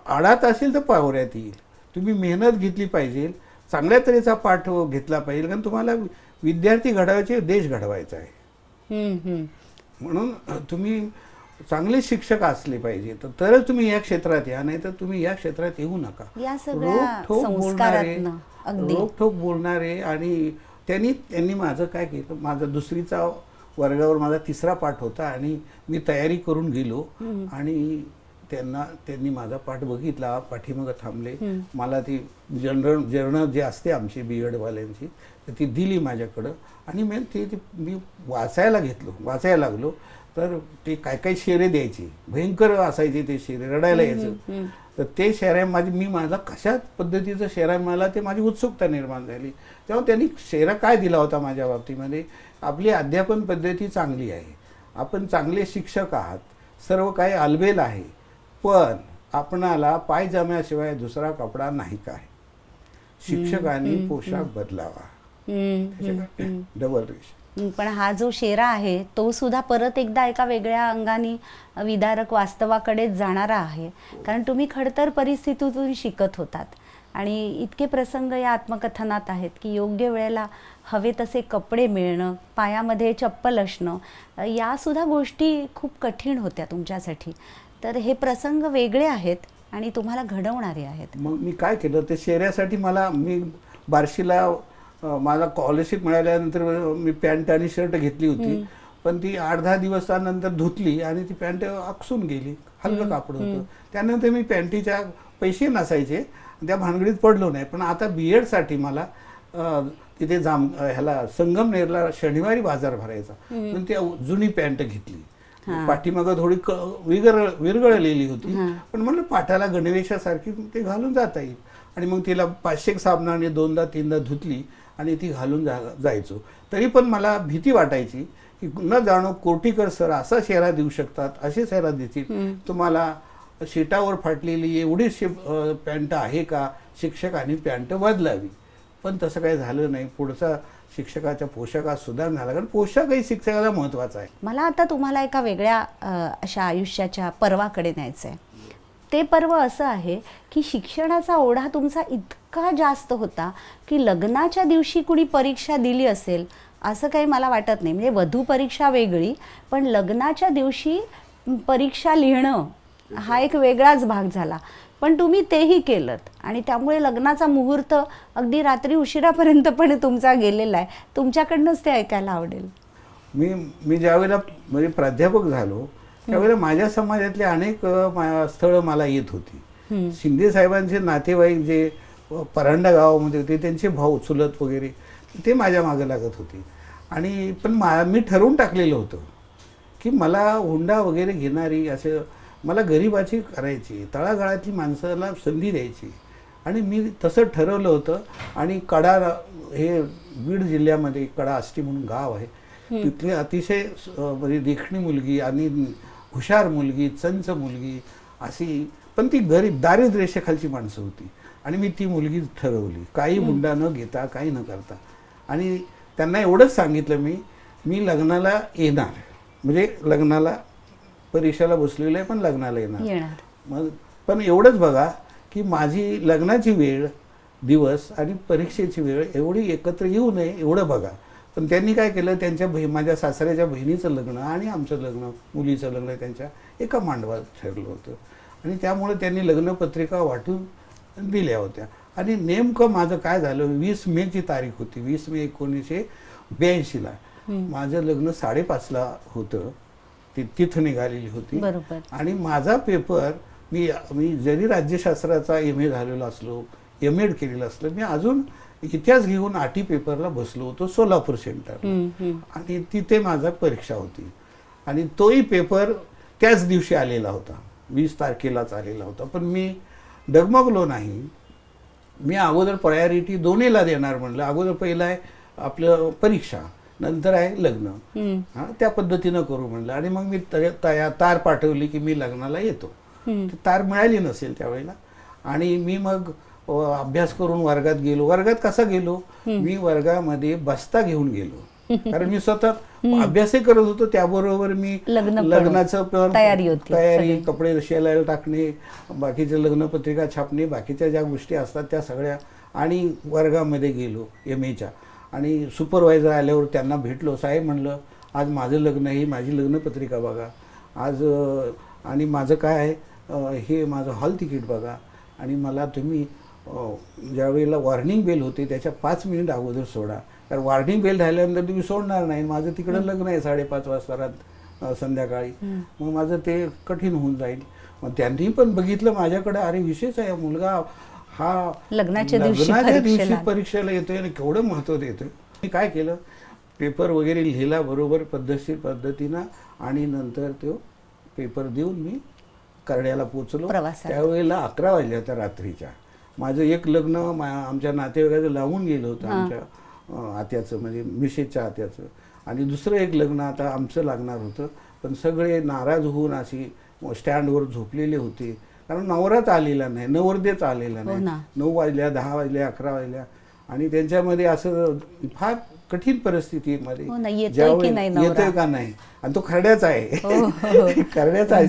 आडात असेल तर पावऱ्यात येईल, तुम्ही मेहनत घेतली पाहिजे, चांगल्या तऱ्हेचा पाठ घेतला पाहिजे, कारण तुम्हाला विद्यार्थी घडवायचे, देश घडवायचा आहे. म्हणून तुम्ही चांगले शिक्षक असले पाहिजे तरच तुम्ही या क्षेत्रात या, नाही तर तुम्ही या क्षेत्रात येऊ नका. रोखठोक बोलणारे. आणि त्यांनी माझं काय केलं, माझा दुसरीचा वर्गावर माझा 3रा पाठ होता आणि मी तयारी करून गेलो आणि त्यांनी माझा पाठ बघितला, पाठीमागं थांबले. मला ती जर्नल जे असते आमची BEdवाल्यांची ती दिली माझ्याकडं आणि मी वाचायला लागलो. तर ते काय काय शेरे द्यायचे, भयंकर असायचे ते शेरे, रडायला यायचं. तर ते शेऱ्या मी माझा कशा पद्धतीचं शेरा मिळाला ते माझी उत्सुकता निर्माण झाली. तेव्हा त्यांनी शेरा काय दिला होता माझ्या बाबतीमध्ये, आपली अध्यापन पद्धती चांगली आहे, आपण चांगले शिक्षक आहात, सर्व काही अलबेल आहे, पण आपणाला पायजाम्याशिवाय दुसरा कपडा नाही काय, शिक्षकांनी पोशाख बदलावा. डबल रेश. पण हा जो शेरा आहे तो सुद्धा परत एकदा एका वेगळ्या अंगाने विदारक वास्तवाकडेच जाणारा आहे. कारण तुम्ही खडतर परिस्थितीतून शिकत होतात आणि इतके प्रसंग या आत्मकथनात आहेत की योग्य वेळेला हवे तसे कपडे मिळणं, पायामध्ये चप्पल असणं, या सुद्धा गोष्टी खूप कठीण होत्या तुमच्यासाठी. तर हे प्रसंग वेगळे आहेत आणि तुम्हाला घडवणारे आहेत. मग मी काय केलं, ते शेऱ्यासाठी मी बार्शीला मला स्कॉलरशिप मिळाल्यानंतर मी पॅन्ट आणि शर्ट घेतली होती, पण ती 8-10 दिवसानंतर धुतली आणि ती पॅन्ट आकसून गेली. हलकं कापड होतं. त्यानंतर मी पॅन्टीच्या पैसे नसायचे, त्या भानगडीत पडलो नाही. पण आता BEdसाठी मला तिथे संगमनेरला शनिवारी बाजार भरायचा, पण ती जुनी पॅन्ट घेतली. पाठीमागं थोडी विरगळलेली होती, पण म्हणलं पाठाला गणवेशासारखी ते घालून जाता येईल. आणि मग तिला 500 साबणाने 2दा-3दा धुतली आणि ती घालून जायचो. तरी पण मला भीती वाटायची की न जाणो कोर्टीकर सर असा शेरा देऊ शकतात, असे शेरा देतील, तुम्हाला शीटावर फाटलेली एवढीच पॅन्ट आहे का, शिक्षकांनी पॅन्ट बदलावी. पण तसं काही झालं नाही. पुढचा शिक्षकाच्या पोशाखात सुधारणा झाला, कारण पोशाखही शिक्षकाला महत्त्वाचा आहे. मला आता तुम्हाला एका वेगळ्या अशा आयुष्याच्या पर्वाकडे न्यायचं आहे. ते पर्व असं आहे की शिक्षणाचा ओढा तुमचा इतका जास्त होता की लग्नाच्या दिवशी कुणी परीक्षा दिली असेल असं काही मला वाटत नाही. म्हणजे वधू परीक्षा वेगळी, पण लग्नाच्या दिवशी परीक्षा लिहिणं हा एक वेगळाच भाग झाला. पण तुम्ही तेही केलंत आणि त्यामुळे लग्नाचा मुहूर्त अगदी रात्री उशिरापर्यंत पण तुमचा गेलेला आहे. तुमच्याकडनंच ते ऐकायला आवडेल. मी ज्यावेळेला म्हणजे प्राध्यापक झालो त्यावेळेला माझ्या समाजातले अनेक स्थळं मला येत होती. शिंदे साहेबांचे नातेवाईक जे परांडा गावामध्ये होते त्यांचे भाऊ चुलत वगैरे ते माझ्या मागे लागत होते. आणि पण मी ठरवून टाकलेलं होतं की मला हुंडा वगैरे घेणारी असं मला गरिबाची करायची, तळागाळातली माणसाला संधी द्यायची. आणि मी तसं ठरवलं होतं. आणि कडा हे बीड जिल्ह्यामध्ये कडा आष्टी म्हणून गाव आहे, तिथली अतिशय म्हणजे देखणी मुलगी आणि हुशार मुलगी, चंच मुलगी अशी, पण ती गरीब दारिद्र्य रेषेखालची माणसं होती. आणि मी ती मुलगी ठरवली, काही हुंडा न घेता, काही न करता. आणि त्यांना एवढंच सांगितलं मी लग्नाला येणार, म्हणजे लग्नाला परीक्षेला बसलेलं आहे पण लग्नाला येणार. मग पण एवढंच बघा की माझी लग्नाची वेळ, दिवस आणि परीक्षेची वेळ एवढी एकत्र येऊ नये एवढं बघा. पण त्यांनी काय केलं, त्यांच्या माझ्या सासऱ्याच्या बहिणीचं लग्न आणि आमचं लग्न, मुलीचं लग्न त्यांच्या एका मांडवात ठरलं होतं. आणि त्यामुळे त्यांनी लग्नपत्रिका वाटून दिल्या होत्या. आणि नेमकं माझं काय झालं, 20 मेची तारीख होती, 20 मे 1982ला माझं लग्न 5:30ला होतं. ती तिथं निघालेली होती. आणि माझा पेपर मी जरी राज्यशास्त्राचा MA झालेलो असलो, MEd केलेलं असलं, मी अजून इतिहास घेऊन आटी पेपरला बसलो होतो सोलापूर सेंटर. आणि तिथे माझा परीक्षा होती. आणि तोही पेपर त्याच दिवशी आलेला होता, 20 तारखेलाच आलेला होता. पण मी डगमगलो नाही. मी अगोदर प्रायोरिटी दोन्हीला देणार म्हणलं. अगोदर पहिलं आहे आपलं परीक्षा, नंतर आहे लग्न. त्या पद्धतीनं करू म्हणलं. आणि मग मी तार पाठवली की मी लग्नाला येतो. तार मिळाली नसेल त्यावेळेला. आणि मी मग अभ्यास करून वर्गात गेलो. वर्गात कसा गेलो, मी वर्गामध्ये बस्ता घेऊन गेलो. कारण मी सतत अभ्यासही करत होतो, त्याबरोबर मी लग्नाचं तयारी, कपडे शिलायला टाकणे, बाकीच्या लग्नपत्रिका छापणे, बाकीच्या ज्या गोष्टी असतात त्या सगळ्या. आणि वर्गामध्ये गेलो MAच्या. आणि सुपरवायझर आल्यावर त्यांना भेटलो. साहेब म्हणलं, आज माझं लग्न आहे, माझी लग्नपत्रिका बघा आज. आणि माझं काय आहे, हे माझं हॉल तिकीट बघा. आणि मला तुम्ही ज्यावेळेला वॉर्निंग बेल होते त्याच्या 5 मिनिट अगोदर सोडा, कारण वॉर्निंग बेल झाल्यानंतर तुम्ही सोडणार नाही. माझं तिकडं लग्न आहे 5:30 वाजता संध्याकाळी. मग माझं ते कठीण होऊन जाईल. मग त्यांनी पण बघितलं माझ्याकडे, अरे विशेष आहे मुलगा हा, लग्नाच्या दिवशी परीक्षेला येतोय आणि केवढं महत्त्व देतोय. मी काय केलं, पेपर वगैरे लिहिला बरोबर पद्धतशीर पद्धतीनं. आणि नंतर तो पेपर देऊन मी करड्याला पोचलो. त्यावेळेला 11 वाजल्या होत्या रात्रीच्या. माझं एक लग्न आमच्या नातेवाईकाचं लावून गेलं होतं, आमच्या आत्याचं म्हणजे मिसेसच्या आत्याचं. आणि दुसरं एक लग्न आता आमचं लागणार होतं. पण सगळे नाराज होऊन अशी स्टँडवर झोपलेले होते, कारण नवराच आलेला नाही, नवरदेच आलेला नाही. 9 वाजल्या, 10 वाजल्या, 11 वाजल्या. आणि त्यांच्यामध्ये असं फार कठीण परिस्थितीमध्ये येतोय का नाही. आणि तो खरड्याचा आहे, खरड्याचा आहे,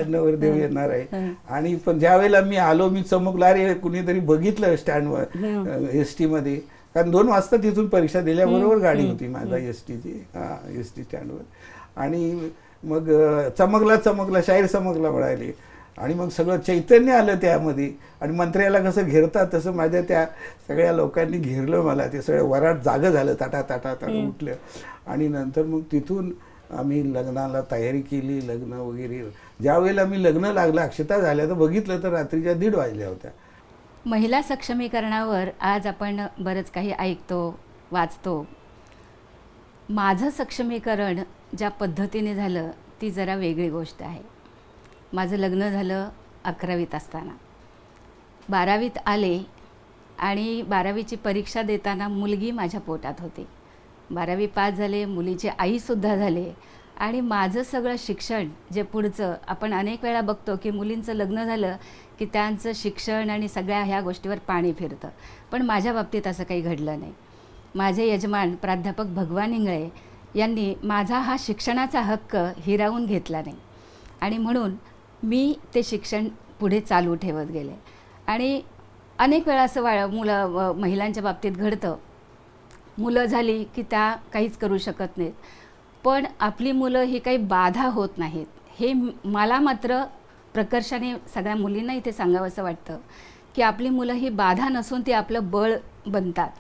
नवरदेव येणार आहे. आणि पण ज्या वेळेला मी आलो, मी चमकलो, अरे कुणीतरी बघितलं स्टँडवर ST मध्ये. कारण 2 वाजता तिथून परीक्षा दिल्याबरोबर गाडी होती माझा STची, ST स्टँडवर. आणि मग चमकला शाहीर चमकला म्हणाले. आणि मग सगळं चैतन्य आलं त्यामध्ये. आणि मंत्र्याला कसं घेरतात तसं माझ्या त्या सगळ्या लोकांनी घेरलं मला. ते सगळं वराट जागं झालं, ताटा उठलं. आणि नंतर मग तिथून आम्ही लग्नाला तयारी केली, लग्न वगैरे. ज्या वेळेला मी लग्न लागलं, अक्षता झाल्या, तर बघितलं तर रात्रीच्या 1:30 वाजल्या होत्या. महिला सक्षमीकरणावर आज आपण बरंच काही ऐकतो, वाचतो. माझं सक्षमीकरण ज्या पद्धतीने झालं ती जरा वेगळी गोष्ट आहे. माझं लग्न झालं 11वीत असताना. 12वीत आले आणि 12वीची परीक्षा देताना मुलगी माझ्या पोटात होती. 12वी पास झाले, मुलीची आईसुद्धा झाले. आणि माझं सगळं शिक्षण जे पुढचं, आपण अनेक वेळा बघतो की मुलींचं लग्न झालं की त्यांचं शिक्षण आणि सगळ्या ह्या गोष्टीवर पाणी फिरतं. पण माझ्या बाबतीत असं काही घडलं नाही. माझे यजमान प्राध्यापक भगवान इंगळे यांनी माझा हा शिक्षणाचा हक्क हिरावून घेतला नाही. आणि म्हणून मी ते शिक्षण पुढे चालू ठेवत गेले. आणि अनेक वेळा असं महिलांच्या बाबतीत घडतं, मुलं झाली की त्या काहीच करू शकत नाहीत, पण आपली मुलं ही काही बाधा होत नाहीत. हे मला मात्र प्रकर्षाने सगळ्या मुलींना इथे सांगावंसं वाटतं की आपली मुलं ही बाधा नसून ती आपलं बळ बनतात.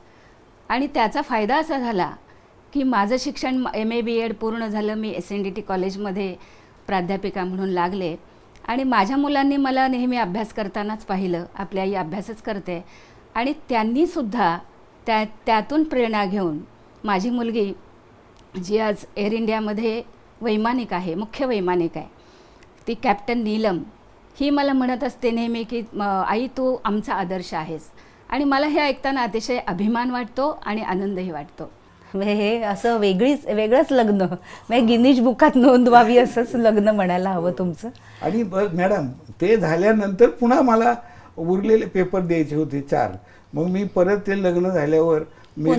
आणि त्याचा फायदा असा झाला की माझं शिक्षण MA BEd पूर्ण झालं. मी SNDT कॉलेजमध्ये प्राध्यापिका म्हणून लागले आणि माझ्या मुलांनी मला नेहमी अभ्यास करतानाच पाहिलं. आपली आई अभ्यासच करते. आणि त्यांनीसुद्धा त्यातून प्रेरणा घेऊन माझी मुलगी, जी आज एअर इंडियामध्ये वैमानिक आहे, मुख्य वैमानिक आहे, ती कॅप्टन नीलम, ही मला म्हणत असते नेहमी की आई तू आमचा आदर्श आहेस. आणि मला हे ऐकताना अतिशय अभिमान वाटतो आणि आनंदही वाटतो. म्हणजे हे असं वेगळंच लग्न, म्हणजे गिनीज बुकात नोंद व्हावी असंच लग्न म्हणायला हवं तुमचं. आणि मॅडम ते झाल्यानंतर पुन्हा मला उरलेले पेपर द्यायचे होते 4. मग मी परत ते लग्न झाल्यावर मी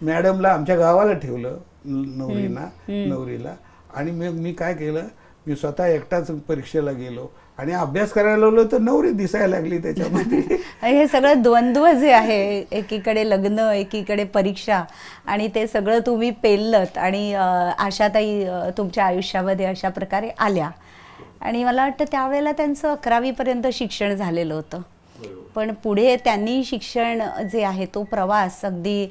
मॅडमला आमच्या गावाला ठेवलं, नवरीला. आणि मी काय केलं, मी स्वतः एकटाच परीक्षेला गेलो आणि अभ्यास करायला लागलो तर नवरी दिसायला लागली त्याच्यामध्ये. हे सगळं द्वंद्व जे आहे, एकीकडे लग्न, एकीकडे परीक्षा, आणि ते सगळं तुम्ही पेललत. आणि आशाताई तुमच्या आयुष्यामध्ये अशा प्रकारे आल्या. आणि मला वाटतं त्यावेळेला त्यांचं 11वी शिक्षण झालेलं होतं. पण पुढे त्यांनी शिक्षण जे आहे तो प्रवास अगदी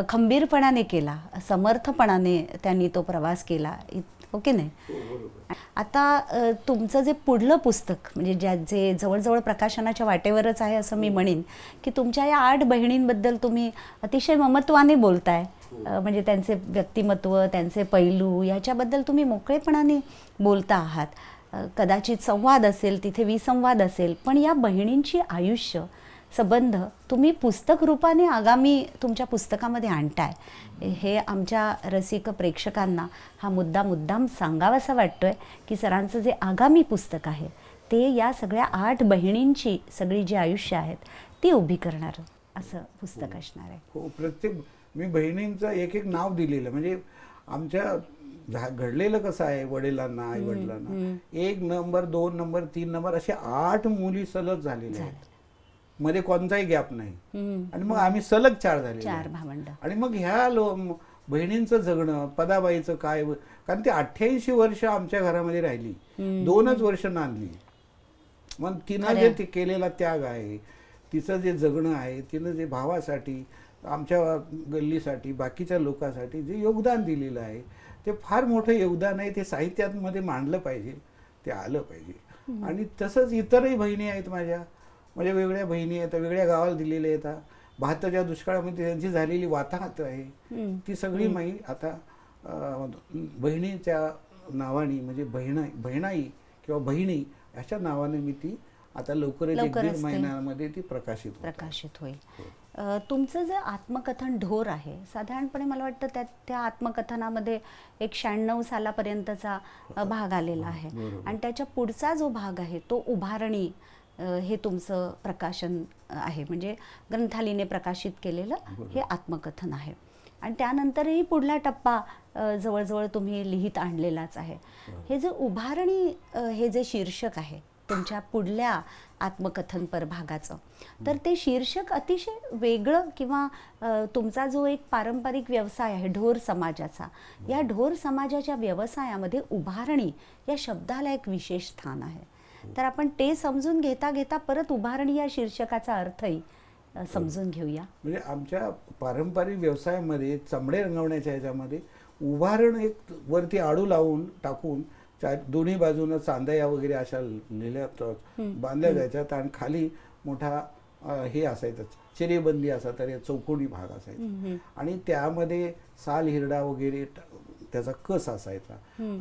खंबीरपणाने केला, समर्थपणाने त्यांनी तो प्रवास केला, ओके नाही. आता तुमचं जे पुढलं पुस्तक म्हणजे जे जवळजवळ प्रकाशनाच्या वाटेवरच आहे असं मी म्हणेन, की तुमच्या या 8 बहिणींबद्दल तुम्ही अतिशय ममत्वाने बोलताय. म्हणजे त्यांचे व्यक्तिमत्व, त्यांचे पैलू याच्याबद्दल तुम्ही मोकळेपणाने बोलता आहात. कदाचित संवाद असेल, तिथे विसंवाद असेल, पण या बहिणींची आयुष्य संबंध तुम्ही पुस्तक रूपाने आगामी तुमच्या पुस्तकामध्ये आणताय. हे आमच्या रसिक प्रेक्षकांना हा मुद्दाम सांगावासा वाटतोय की सरांचं जे आगामी पुस्तक आहे ते या सगळ्या 8 बहिणींची सगळी जी आयुष्य आहेत ती उभी करणारं असं पुस्तक असणार आहे. हो, प्रत्येक मी बहिणींचं एक नाव दिलेलं. म्हणजे आमच्या घडलेलं कसं आहे, वडिलांना, आई वडिलांना 1 नंबर, 2 नंबर, 3 नंबर असे 8 मुली सलग झालेल्या आहेत. मध्ये कोणताही गॅप नाही. आणि मग आम्ही सलग 4 झाले, 4 भावंड. आणि मग ह्या बहिणींचं जगणं, पदाबाईचं काय, कारण ती 88 वर्ष आमच्या घरामध्ये राहिली, 2च वर्ष नांदली. मग तिनं जे केलेला त्याग आहे, तिचं जे जगणं आहे, तिनं जे भावासाठी, आमच्या गल्लीसाठी, बाकीच्या लोकांसाठी जे योगदान दिलेलं आहे ते फार मोठं योगदान आहे. ते साहित्यामध्ये मांडलं पाहिजे, ते आलं पाहिजे. आणि तसंच इतरही बहिणी आहेत माझ्या वेगळ्या बहिणी आहेत, वेगळ्या गावाला दिलेल्या आहेत. 72च्या दुष्काळामध्ये त्यांची झालेली वाताहत आहे, ती सगळी माई आता बहिणीच्या नावाने, म्हणजे बहिणाई किंवा बहिणी अशा नावाने मी ती आता लवकरच 1-1.5 महिन्यामध्ये ती प्रकाशित होईल. तुमचं जे आत्मकथन ढोर आहे, साधारणपणे मला वाटतं त्या आत्मकथनामध्ये एक 96 सालापर्यंतचा भाग आलेला आहे. आणि त्याच्या पुढचा जो भाग आहे तो उभारणी, हे तुमचं प्रकाशन आहे, म्हणजे ग्रंथालीने प्रकाशित केलेलं हे आत्मकथन आहे. आणि त्यानंतरही पुढला टप्पा जवळजवळ तुम्ही लिहित आणलेलाच आहे. हे जे उभारणी, हे जे शीर्षक आहे तुमच्या पुढल्या आत्मकथन भागाचं, तर ते शीर्षक अतिशय वेगळं, किंवा तुमचा जो एक पारंपरिक व्यवसाय आहे ढोर समाजाचा, या ढोर समाजाच्या व्यवसायामध्ये उभारणी या शब्दाला एक विशेष स्थान आहे. तर आपण ते समजून घेता परत उभारणी या शीर्षकाचा अर्थही समजून घेऊया. म्हणजे आमच्या पारंपरिक व्यवसायामध्ये चमडे रंगवण्याच्या ह्याच्यामध्ये उभारण एक वरती आडू लावून टाकून दोन्ही बाजूनं चांदया वगैरे अशा लिहिल्या बांधल्या जायच्यात, आणि खाली मोठा हे असायचं, चिरेबंदी असा तर चौकोनी भाग असायचा, आणि त्यामध्ये साल हिरडा वगैरे त्याचा कस असायचा.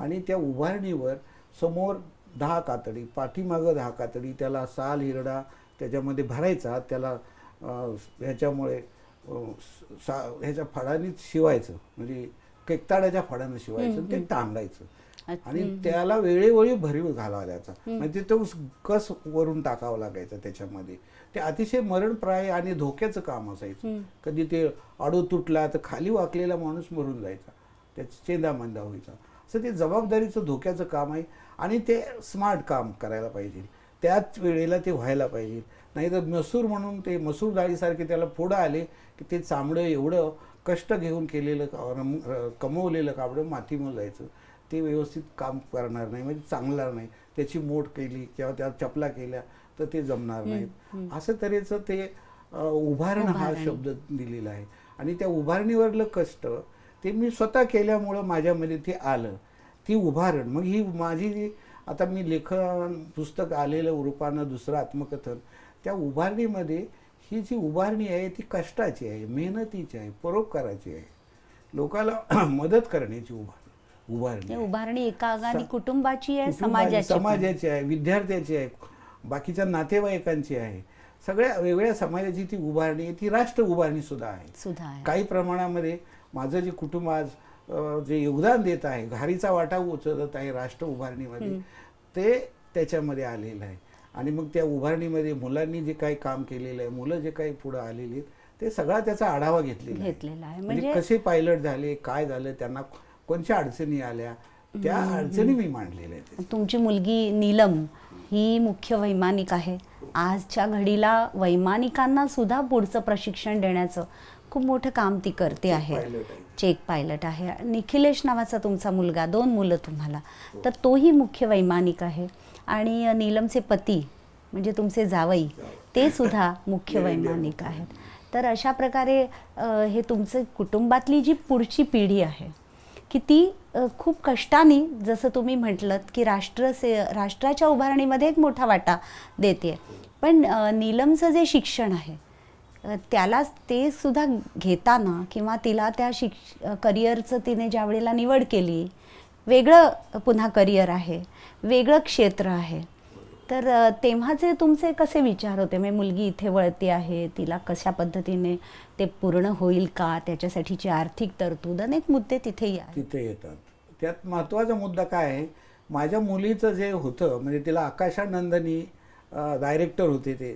आणि त्या उभारणीवर समोर 10 कातडी, पाठीमागं 10 कातडी, त्याला साल हिरडा त्याच्यामध्ये भरायचा, त्याला ह्याच्यामुळे ह्याच्या फळांनीच शिवायचं, म्हणजे केकताड्याच्या फळानं शिवायचं, ते टांगायचं. आणि त्याला वेळोवेळी भरीव घालावा द्यायचा, म्हणजे तो कस वरून टाकावं लागायचं त्याच्यामध्ये. ते अतिशय मरणप्राय आणि धोक्याचं काम असायचं. कधी ते आडू तुटला तर खाली वाकलेला माणूस मरून जायचा, त्याचा चेंदामेंदा व्हायचा. असं ते जबाबदारीचं धोक्याचं काम आहे. आणि ते स्मार्ट काम करायला पाहिजे, त्याच वेळेला ते व्हायला पाहिजे. नाही तर मसूर म्हणून ते मसूर डाळीसारखे त्याला फोडं आले की ते चामडं एवढं कष्ट घेऊन केलेलं कमवलेलं कापडं मातीमध्ये जायचं, ते व्यवस्थित काम करणार नाही, म्हणजे चांगणार नाही. त्याची मोड केली किंवा त्या चपला केल्या तर ते जमणार नाहीत. असं तऱ्हेचं ते उभारणं हा शब्द दिलेला आहे. आणि त्या उभारणीवरलं कष्ट ते मी स्वतः केल्यामुळं माझ्यामध्ये ते आलं, ती उभारण. मग ही माझी जी आता मी लेखन पुस्तक आलेलं रूपानं दुसरं आत्मकथन, त्या उभारणीमध्ये ही जी उभारणी आहे ती कष्टाची आहे, मेहनतीची आहे, परोपकाराची आहे, लोकाला मदत करण्याची उभारणी. उभारणी एका अगाने कुटुंबाची आहे, समाजाची आहे, विद्यार्थ्याची आहे, बाकीच्या नातेवाईकांची आहे, सगळ्या वेगवेगळ्या समाजाची ती उभारणी आहे. ती राष्ट्र उभारणी सुद्धा आहे. काही प्रमाणामध्ये माझं जे कुटुंब आज जे योगदान देत आहे, घारीचा वाटा उचलत आहे राष्ट्र उभारणीमध्ये, ते त्याच्यामध्ये आलेलं आहे. आणि मग त्या उभारणीमध्ये मुलांनी जे काही काम केलेलं आहे, मुलं जे काही पुढे आलेली आहेत, ते सगळा त्याचा आढावा घेतलेला आहे. म्हणजे कसे पायलट झाले, काय झालं, त्यांना कोणत्या अडचणी आल्या, त्या अडचणी मी मांडलेल्या आहेत. तुमची मुलगी नीलम ही मुख्य वैमानिक आहे. आजच्या घडीला वैमानिकांना सुद्धा पुढचं प्रशिक्षण देण्याचं खूप मोठं काम ती करते आहे. चेक पायलट आहे. निखिलेश नावाचा तुमचा मुलगा, 2 मुलं तुम्हाला, तर तोही मुख्य वैमानिक आहे. आणि नीलमचे पती म्हणजे तुमचे जावई ते सुद्धा मुख्य वैमानिक आहेत. तर अशा प्रकारे हे तुमचं कुटुंबातली जी पुढची पिढी आहे की ती खूप कष्टाने, जसं तुम्ही म्हटलंत की राष्ट्राच्या उभारणीमध्ये एक मोठा वाटा देते. पण नीलमचं जे शिक्षण आहे त्याला ते सुद्धा घेताना किंवा तिला त्या करिअरचं तिने ज्या वेळेला निवड केली, वेगळं पुन्हा करिअर आहे, वेगळं क्षेत्र आहे, तर तेव्हाचे तुमचे कसे विचार होते? म्हणजे मुलगी इथे वळते आहे, तिला कशा पद्धतीने ते पूर्ण होईल का, त्याच्यासाठीची आर्थिक तरतूद, अनेक मुद्दे तिथे येतात. त्यात महत्त्वाचा मुद्दा काय आहे, माझ्या मुलीचं जे होतं, म्हणजे तिला आकाशानंदनी डायरेक्टर होते ते,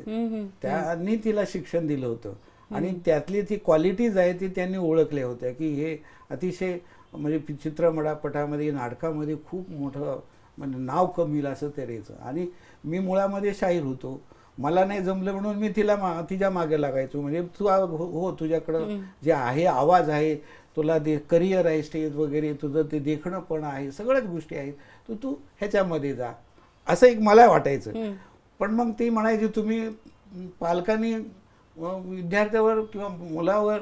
त्यांनी तिला शिक्षण दिलं होतं. आणि त्यातली ती क्वालिटीज आहे ती त्यांनी ओळखल्या होत्या की हे अतिशय म्हणजे चित्रपटामध्ये, नाटकामध्ये खूप मोठं म्हणजे नाव कमील असं करायचं. आणि मी मुळामध्ये शाहीर होतो, मला नाही जमलं म्हणून मी तिच्या मागे लागायचो. म्हणजे तू हो, तुझ्याकडं जे आहे आवाज आहे, तुला ते करिअर आहे, स्टेज वगैरे, तुझं ते देखणं पण आहे, सगळ्याच गोष्टी आहेत, तू ह्याच्यामध्ये जा, असं एक मला वाटायचं. पण मग ती म्हणायची तुम्ही पालकांनी विद्यार्थ्यावर किंवा मुलावर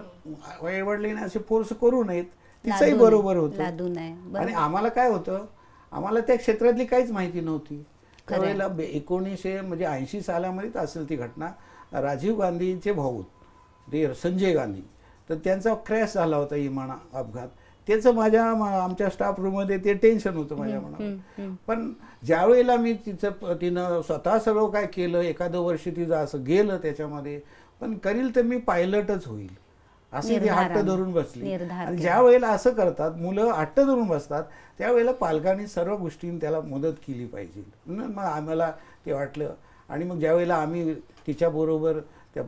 आईवडिलांनी असे फोर्स करू नयेत, तिचंही बरोबर होतं. आणि आम्हाला काय होतं, आम्हाला त्या क्षेत्रातली काहीच माहिती नव्हती त्यावेळेला. 1980 सालामध्येच असेल ती घटना. राजीव गांधींचे भाऊ ते संजय गांधी, तर त्यांचा क्रॅश झाला होता विमान अपघात. त्याचं आमच्या स्टाफ रूममध्ये ते टेन्शन होतं माझ्या मनावर. पण ज्या वेळेला मी तिनं स्वतः सर्व काय केलं, एखादं वर्ष तिचं असं गेलं त्याच्यामध्ये, पण करील तर मी पायलटच होईल असे ती हट्ट धरून बसली. आणि ज्या वेळेला असं करतात मुलं, हट्ट धरून बसतात, त्यावेळेला पालकांनी सर्व गोष्टींनी त्याला मदत केली पाहिजे. मग आम्हाला ते वाटलं. आणि मग ज्यावेळेला आम्ही तिच्याबरोबर त्या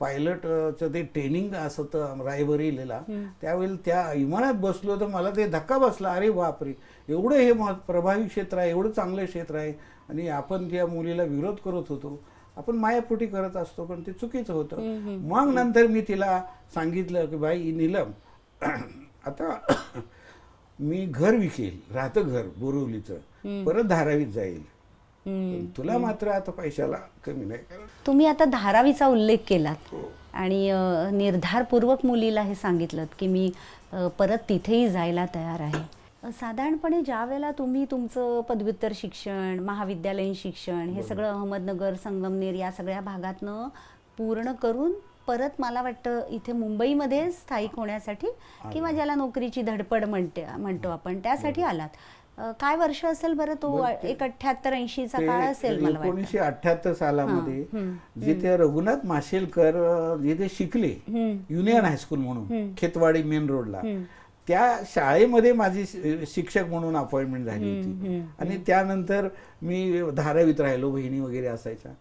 पायलटचं ते ट्रेनिंग असतं रायबरेलीला, त्यावेळेला त्या विमानात बसलो तर मला ते धक्का बसला, अरे बापरे, एवढं हे प्रभावी क्षेत्र आहे, एवढं चांगलं क्षेत्र आहे, आणि आपण त्या मुलीला विरोध करत होतो, आपण मायापोटी करत असतो, पण ते चुकीचं होतं. मग नंतर मी तिला सांगितलं की बाई नीलम, आता मी घर विकेल, राहतं घर बोरिवलीचं, परत धारावीत जाईल, तुला मात्र आता पैशाला कमी नाही. तुम्ही आता धारावीचा उल्लेख केलात आणि निर्धारपूर्वक मुलीला हे सांगितलं की मी परत तिथेही जायला तयार आहे. साधारणपणे ज्या वेळेला तुम्ही तुमचं पदव्युत्तर शिक्षण, महाविद्यालयीन शिक्षण हे सगळं अहमदनगर, संगमनेर या सगळ्या भागातनं पूर्ण करून परत मला वाटतं इथे मुंबईमध्ये स्थायिक होण्यासाठी किंवा ज्याला नोकरीची धडपड म्हणतो आपण, त्यासाठी आलात. काय वर्ष असेल बरं तो? 78-80चा काळ असेल मला वाटतं. 1978 सालामध्ये जिथे रघुनाथ माशेलकर जिथे शिकले, युनियन हायस्कूल म्हणून खेतवाडी मेन रोडला, त्या शाळेमध्ये माझी शिक्षक म्हणून अपॉइंटमेंट झाली होती. आणि त्यानंतर मी धारावीत राहिलो, बहिणी वगैरे असायच्या,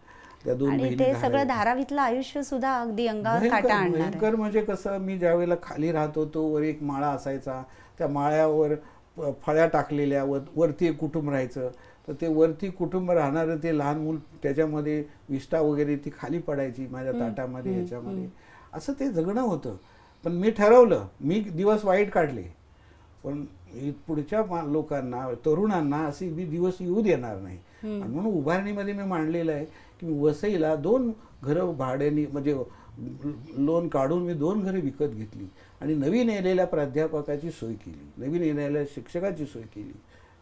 त्या 2 बहिणी. ते सगळं धारावीतलं आयुष्य सुद्धा अगदी अंगावर काटा आणणार. भयंकर म्हणजे कसं, मी ज्यावेळेला खाली राहत होतो, वर एक माळा असायचा, त्या माळ्यावर फळ्या टाकलेल्या, वरती एक कुटुंब राहायचं, तर ते वरती कुटुंब राहणारं ते लहान मूल त्याच्यामध्ये विष्ठा वगैरे ती खाली पडायची माझ्या ताटामध्ये, ह्याच्यामध्ये असं ते जगणं होतं. पण मी ठरवलं, मी दिवस वाईट काढले, पण पुढच्या लोकांना, तरुणांना असे मी दिवस येऊ देणार नाही. आणि म्हणून उभारणीमध्ये मी मांडलेलं आहे की मी वसईला 2 घरं भाड्याने, म्हणजे लोन काढून मी 2 घरे विकत घेतली आणि नवीन येलेल्या प्राध्यापकाची सोय केली, नवीन येलेल्या शिक्षकाची सोय केली.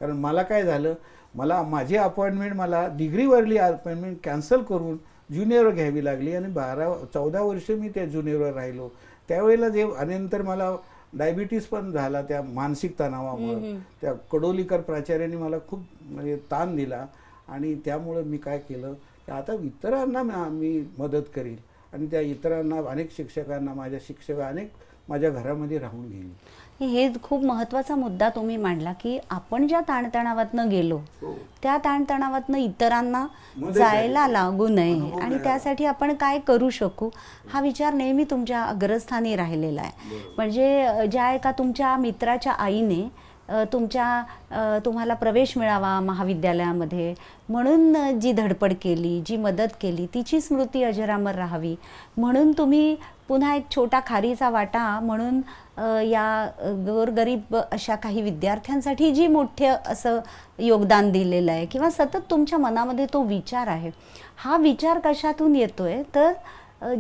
कारण मला काय झालं, मला माझी अपॉइंटमेंट, मला डिग्रीवरली अपॉइंटमेंट कॅन्सल करून ज्युनियरवर घ्यावी लागली आणि 14 वर्ष मी त्या ज्युनियरवर राहिलो. त्यावेळेला जे, आणि नंतर मला डायबिटीस पण झाला त्या मानसिक तणावामुळे. त्या कडोलीकर प्राचार्यांनी मला खूप म्हणजे ताण दिला आणि त्यामुळं मी काय केलं की आता इतरांना मी मदत करील आणि त्या इतरांना, अनेक शिक्षकांना, अनेक माझ्या घरामध्ये राहून गेली. हे खूप महत्त्वाचा मुद्दा तुम्ही मांडला की आपण ज्या ताणतणावातनं गेलो त्या ताणतणावातनं इतरांना जायला लागू नये आणि त्यासाठी आपण काय करू शकू हा विचार नेहमी तुमच्या अग्रस्थानी राहिलेला आहे. म्हणजे ज्या एका तुमच्या मित्राच्या आईने तुम्हाला प्रवेश मिळावा महाविद्यालयामध्ये म्हणून जी धडपड केली, जी मदत केली, तिची स्मृती अजरामर राहावी म्हणून तुम्ही पुन्हा एक छोटा खारीचा वाटा म्हणून या गोरगरीब अशा काही विद्यार्थ्यांसाठी जी मोठं असं योगदान दिलेलं आहे किंवा सतत तुमच्या मनामध्ये तो विचार आहे. हा विचार कशातून येतोय तर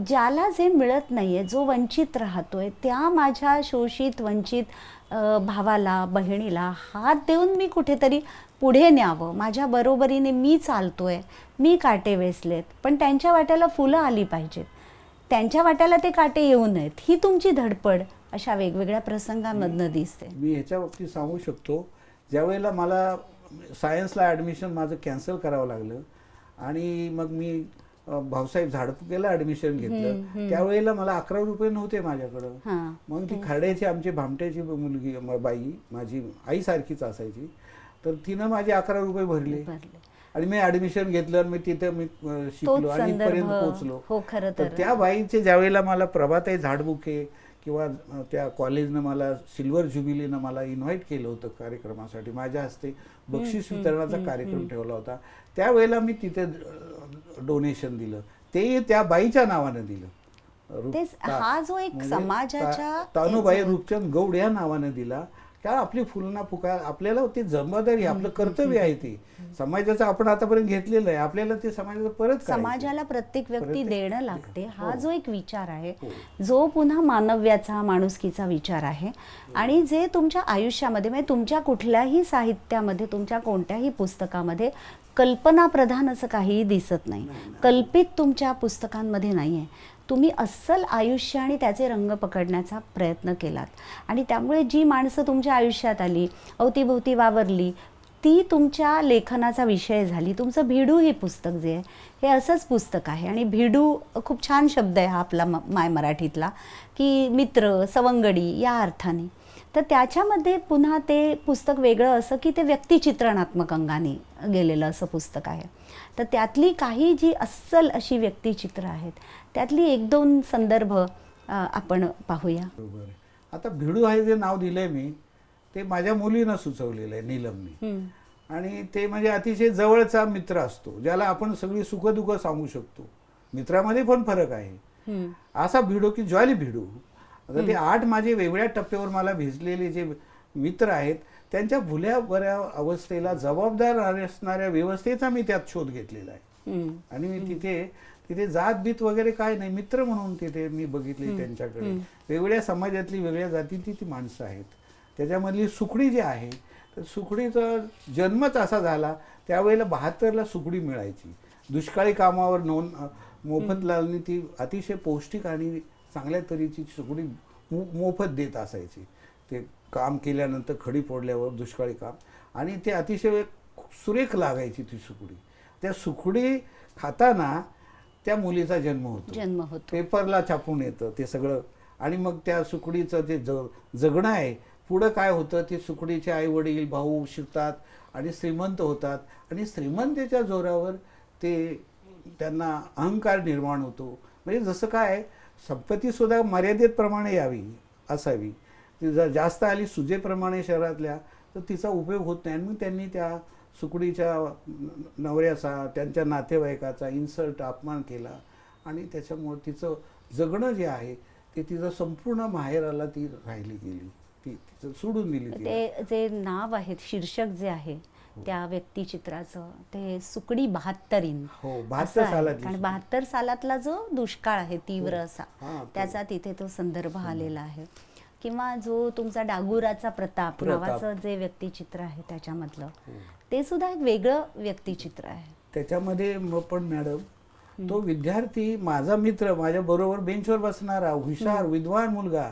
ज्याला जे मिळत नाही आहे, जो वंचित राहतोय, त्या माझ्या शोषित वंचित भावाला, बहिणीला हात देऊन मी कुठेतरी पुढे न्यावं, माझ्या बरोबरीने मी चालतोय, मी काटे वेचलेत, पण त्यांच्या वाट्याला फुलं आली पाहिजेत, त्यांच्या वाट्याला ते काटे येऊ नयेत, ही तुमची धडपड अशा वेगवेगळ्या प्रसंगांमधनं दिसते. मी ह्याच्या बाबतीत सांगू शकतो, ज्यावेळेला मला सायन्सला ॲडमिशन माझं कॅन्सल करावं लागलं आणि मग मी भाऊसाहेब झाडपुकेला ॲडमिशन घेतलं, त्यावेळेला मला 11 रुपये नव्हते माझ्याकडं. मग ती खर्ड्याची, आमची भामट्याची मुलगी, बाई माझी आईसारखीच असायची, तर तिनं माझे 11 रुपये भरले आणि मी ॲडमिशन घेतलं आणि मी तिथे मी शिकलो आणि इथपर्यंत पोहोचलो. तर त्या बाईचे ज्यावेळेला मला प्रभाताई झाडबुके किंवा त्या कॉलेजनं मला सिल्वर ज्युबिलीनं मला इन्व्हाइट केलं होतं कार्यक्रमासाठी, माझ्या हस्ते बक्षीस वितरणाचा कार्यक्रम ठेवला होता, त्यावेळेला मी तिथे डोनेशन दिलं, ते त्या बाईच्या नावानं दिलं. हा जो एक समाजाच्या तानुबाई रूपचंद गौड या नावानं दिला. काय आपली फुलना पुकार, आपल्याला ते जबाबदारी, आपलं कर्तव्य आहे, ते समाजाचं आपण आतापर्यंत घेतलेलं आहे, आपल्याला ते समाजाचं परत समाजाला प्रत्येक व्यक्ती देणं लागते. हा जो एक विचार आहे, जो पुन्हा मानव्याचा, माणुसकीचा विचार आहे आणि जे तुमच्या आयुष्यामध्ये, म्हणजे तुमच्या कुठल्याही साहित्यामध्ये, तुमच्या कोणत्याही पुस्तकामध्ये कल्पनाप्रधान असं काहीही दिसत नाही, कल्पित तुमच्या पुस्तकांमध्ये नाही आहे. तुम्ही अस्सल आयुष्य आणि त्याचे रंग पकडण्याचा प्रयत्न केलात आणि त्यामुळे जी माणसं तुमच्या आयुष्यात आली, अवतीभोवती वावरली, ती तुमच्या लेखनाचा विषय झाली. तुमचं भिडू हे पुस्तक जे आहे हे असंच पुस्तक आहे आणि भिडू खूप छान शब्द आहे हा आपला माय मराठीतला, की मित्र, सवंगडी या अर्थाने. तर त्याच्यामध्ये पुन्हा ते पुस्तक वेगळं असं की ते व्यक्तिचित्रणात्मक अंगाने गेलेलं असं पुस्तक आहे. तर त्यातली काही जी अस्सल अशी व्यक्तिचित्र आहेत त्यातली 1-2 संदर्भ आपण पाहूया. बरोबर. आता भिडू हे जे नाव दिलंय मी, ते माझ्या मुलीनं सुचवलेलं आहे, नीलमने. आणि ते म्हणजे अतिशय जवळचा मित्र असतो, ज्याला आपण सगळी सुखदुःख सांगू शकतो. मित्रामध्ये पण फरक आहे. असा भिडू की ज्वाली भिडू. आता ते 8 माझे वेगळ्या टप्प्यावर मला भिजलेले जे मित्र आहेत, त्यांच्या भुल्या बऱ्या अवस्थेला जबाबदार असणाऱ्या व्यवस्थेचा मी त्यात शोध घेतलेला आहे. आणि मी तिथे जात बीत वगैरे काय नाही, मित्र म्हणून तिथे मी बघितली त्यांच्याकडे. वेगवेगळ्या समाजातली, वेगळ्या जातीतली ती माणसं आहेत. त्याच्यामधली सुकडी जी आहे, तर सुकडीचा जन्मच असा झाला, त्यावेळेला 72ला सुकडी मिळायची. दुष्काळी कामावर मोफतलालनी ती अतिशय पौष्टिक आणि चांगल्या तऱ्हेची सुकडी मोफत देत असायची. ते काम केल्यानंतर, खडी फोडल्यावर दुष्काळी काम, आणि ते अतिशय सुरेख लागायची ती सुकडी. त्या सुकडी खाताना त्या मुलीचा जन्म होतो. पेपरला छापून येतं ते सगळं. आणि मग त्या सुकडीचं ते जगणं आहे, पुढं काय होतं, ते सुकडीचे आई वडील, भाऊ शिकतात आणि श्रीमंत होतात आणि श्रीमंतीच्या जोरावर त्यांना अहंकार निर्माण होतो. म्हणजे जसं काय, संपत्तीसुद्धा मर्यादेत प्रमाणे यावी, असावी. ती जर जास्त आली सुजेप्रमाणे शहरातल्या, तर तिचा उपयोग होत नाही. आणि मग त्यांनी त्या सुकडीच्या नवऱ्याचा, त्यांच्या नातेवाईकाचा इन्सल्ट, अपमान केला आणि त्याच्यामुळे तिचं जगणं जे आहे ते तिचं संपूर्ण माहेराला ती राहिली गेली, ती तिचं सोडून दिली तिला. ते जे नाव आहे, शीर्षक जे आहे त्या व्यक्तिचित्राचं, ते सुकडी 72 हो, असं 72 आहे. सालातली कारण सुकडी. 72 सालातला जो दुष्काळ आहे तीव्र हो. असा, हां, तो. त्याचा तिथे तो संदर्भ आलेला आहे. किंवा जो तुमचा डागुराचा प्रताप नावाचं जे व्यक्तिचित्र आहे त्याच्यामधलं, ते सुद्धा एक वेगळं व्यक्तिचित्र आहे. त्याच्यामध्ये पण मॅडम तो विद्यार्थी माझा मित्र, माझ्या बरोबर बेंचवर बसणारा हुशार विद्वान मुलगा,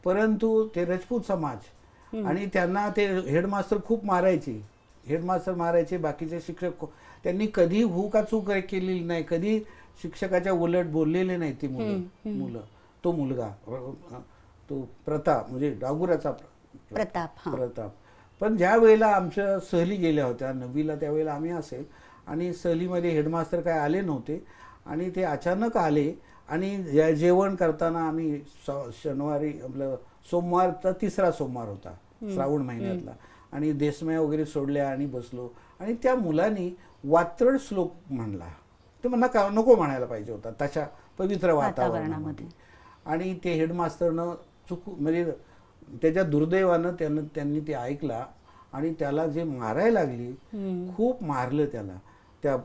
परंतु ते राजपूत समाज आणि त्यांना ते हेडमास्टर खूप मारायचे. हेडमास्टर मारायचे, बाकीचे शिक्षक, त्यांनी कधी हू का चूक केलेली नाही, कधी शिक्षकाच्या उलट बोललेले नाही ती मुलं. तो मुलगा, तो प्रताप, म्हणजे डागुराचा प्रताप. प्रताप. पण ज्या वेळेला आमच्या सहली गेल्या होत्या 9वीला, त्यावेळेला आम्ही असेल आणि सहलीमध्ये हेडमास्टर काय आले नव्हते आणि ते अचानक आले आणि जेवण करताना आम्ही शनिवारी, आपलं सोमवारचा 3रा सोमवार होता श्रावण महिन्यातला, आणि देसमया वगैरे सोडल्या आणि बसलो आणि त्या मुलांनी वात्रट श्लोक म्हणला. ते म्हणा नको म्हणायला पाहिजे होता तशा पवित्र वातावरणामध्ये. आणि ते हेडमास्टरनं म्हणजे त्याच्या दुर्दैवानं त्यांनी ते ऐकला आणि त्याला जे मारायला लागली, खूप मारलं त्याला, त्या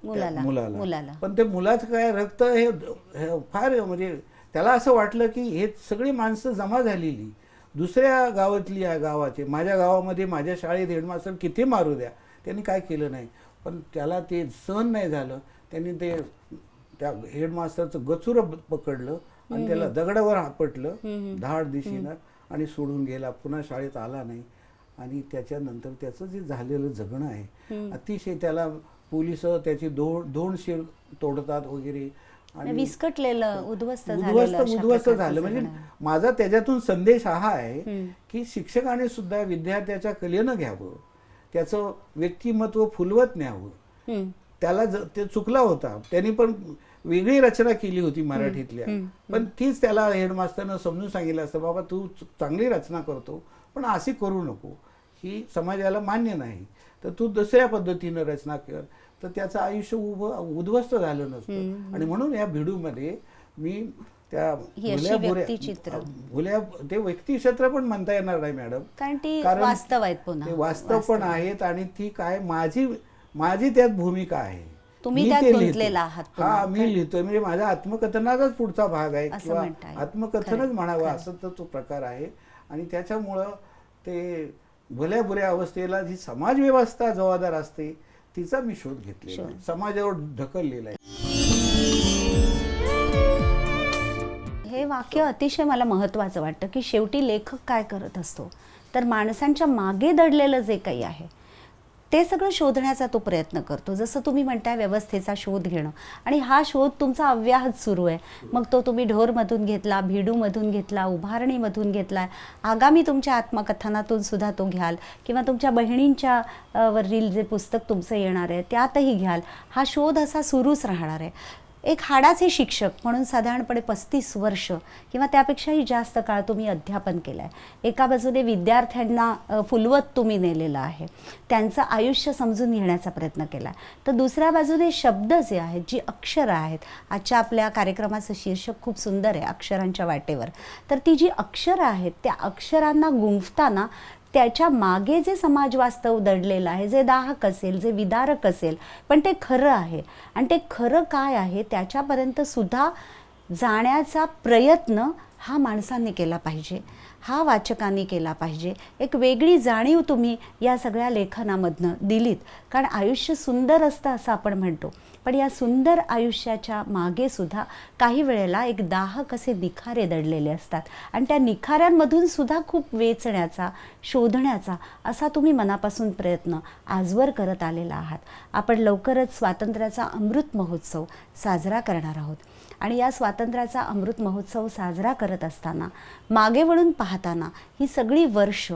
मुलाला. पण ते मुलाचं काय रक्त हे फार, म्हणजे त्याला असं वाटलं की हे सगळी माणसं जमा झालेली दुसऱ्या गावातली आहे, गावाचे, माझ्या गावामध्ये माझ्या शाळेत हेडमास्टर किती मारू द्या, त्यांनी काय केलं नाही. पण त्याला ते सहन नाही झालं, त्यांनी ते त्या हेडमास्टरचं गचुरं पकडलं आणि त्याला दगडावर आपटलं धाड दिशेनं आणि सोडून गेला. पुन्हा शाळेत आला नाही. आणि त्याच्यानंतर त्याचं जे झालेलं जगणं आहे अतिशय, त्याला पोलिस त्याची दोन शेर तोडतात वगैरे आणि विस्कटलेलं, उद्ध्वस्त झालं. म्हणजे माझा त्याच्यातून संदेश हा आहे की शिक्षकाने सुद्धा विद्यार्थ्याच्या कलेनं घ्यावं, त्याचं व्यक्तिमत्व फुलवत न्यावं. त्याला ते चुकला होता, त्यांनी पण वेगळी रचना केली होती मराठीतल्या, पण तीच त्याला हेडमास्टरनं समजून सांगितलं असतं, बाबा तू चांगली रचना करतो पण अशी करू नको, ही समाजाला मान्य नाही, तर तू दुसऱ्या पद्धतीनं रचना कर, तर त्याचं आयुष्य उद्ध्वस्त झालं नसतं. आणि म्हणून या भिडूमध्ये मी त्या ते व्यक्तिचित्र पण म्हणता येणार नाही मॅडम, कारण वास्तव आहेत, ते वास्तव पण आहेत आणि ती काय माझी त्यात भूमिका आहे. तुम्ही त्यात गुंतलेला आहात. हा, मी लिहितोय, म्हणजे माझ्या आत्मकथनाचाच पुढचा भाग आहे किंवा आत्मकथनच म्हणावं असं तर तो प्रकार आहे. आणि त्याच्यामुळं ते भल्या बुऱ्या अवस्थेला जी समाज व्यवस्था जबाबदार असते तिचा मी शोध घेतलेला, समाजावर ढकललेला आहे. हे वाक्य अतिशय मला महत्त्वाचं वाटतं की शेवटी लेखक काय करत असतो तर माणसांच्या मागे दडलेलं जे काही आहे ते सगळं शोधण्याचा तो प्रयत्न करतो. जसं तुम्ही म्हणताय व्यवस्थेचा शोध घेणं, आणि हा शोध तुमचा अव्याहत सुरू आहे. मग तो तुम्ही ढोरमधून घेतला, भिडूमधून घेतला, उभारणीमधून घेतला, आगामी तुमच्या आत्मकथनातून सुद्धा तो घ्याल, किंवा तुमच्या बहिणींच्या वरील जे पुस्तक तुमचं येणार आहे त्यातही घ्याल. हा शोध असा सुरूच राहणार आहे. एक हाडाचे शिक्षक म्हणून साधारणपणे 35 वर्ष किंवा त्यापेक्षाही जास्त काळ तुम्ही अध्यापन केलं आहे. एका बाजूने विद्यार्थ्यांना फुलवत तुम्ही नेलेलं आहे, त्यांचं आयुष्य समजून घेण्याचा प्रयत्न केला आहे, तर दुसऱ्या बाजूने शब्द जे आहेत, जी अक्षरं आहेत, आजच्या आपल्या कार्यक्रमाचं शीर्षक खूप सुंदर आहे, अक्षरांच्या वाटेवर. तर ती जी अक्षरं आहेत त्या अक्षरांना गुंफताना त्याच्या मागे जे समाज वास्तव दडलेलं आहे, जे दाहक असेल, जे विदारक असेल, पण ते खरं आहे, आणि ते खरं काय आहे त्याच्यापर्यंत सुद्धा जाण्याचा प्रयत्न हा माणसांनी केला पाहिजे, हा वाचकांनी केला पाहिजे. एक वेगळी जाणीव तुम्ही या सगळ्या लेखनामधनं दिलीत. कारण आयुष्य सुंदर असतं असं आपण म्हणतो, पण या सुंदर आयुष्याच्या मागे सुद्धा काही वेळेला एक दाहक असे निखारे दडलेले असतात, आणि त्या निखाऱ्यांमधून सुद्धा खूप वेचण्याचा, शोधण्याचा असा तुम्ही मनापासून प्रयत्न आजवर करत आलेला आहात. आपण लवकरच स्वातंत्र्याचा अमृत महोत्सव साजरा करणार आहोत, आणि या स्वातंत्र्याचा अमृत महोत्सव साजरा करत असताना मागे वळून पाहताना ही सगळी वर्ष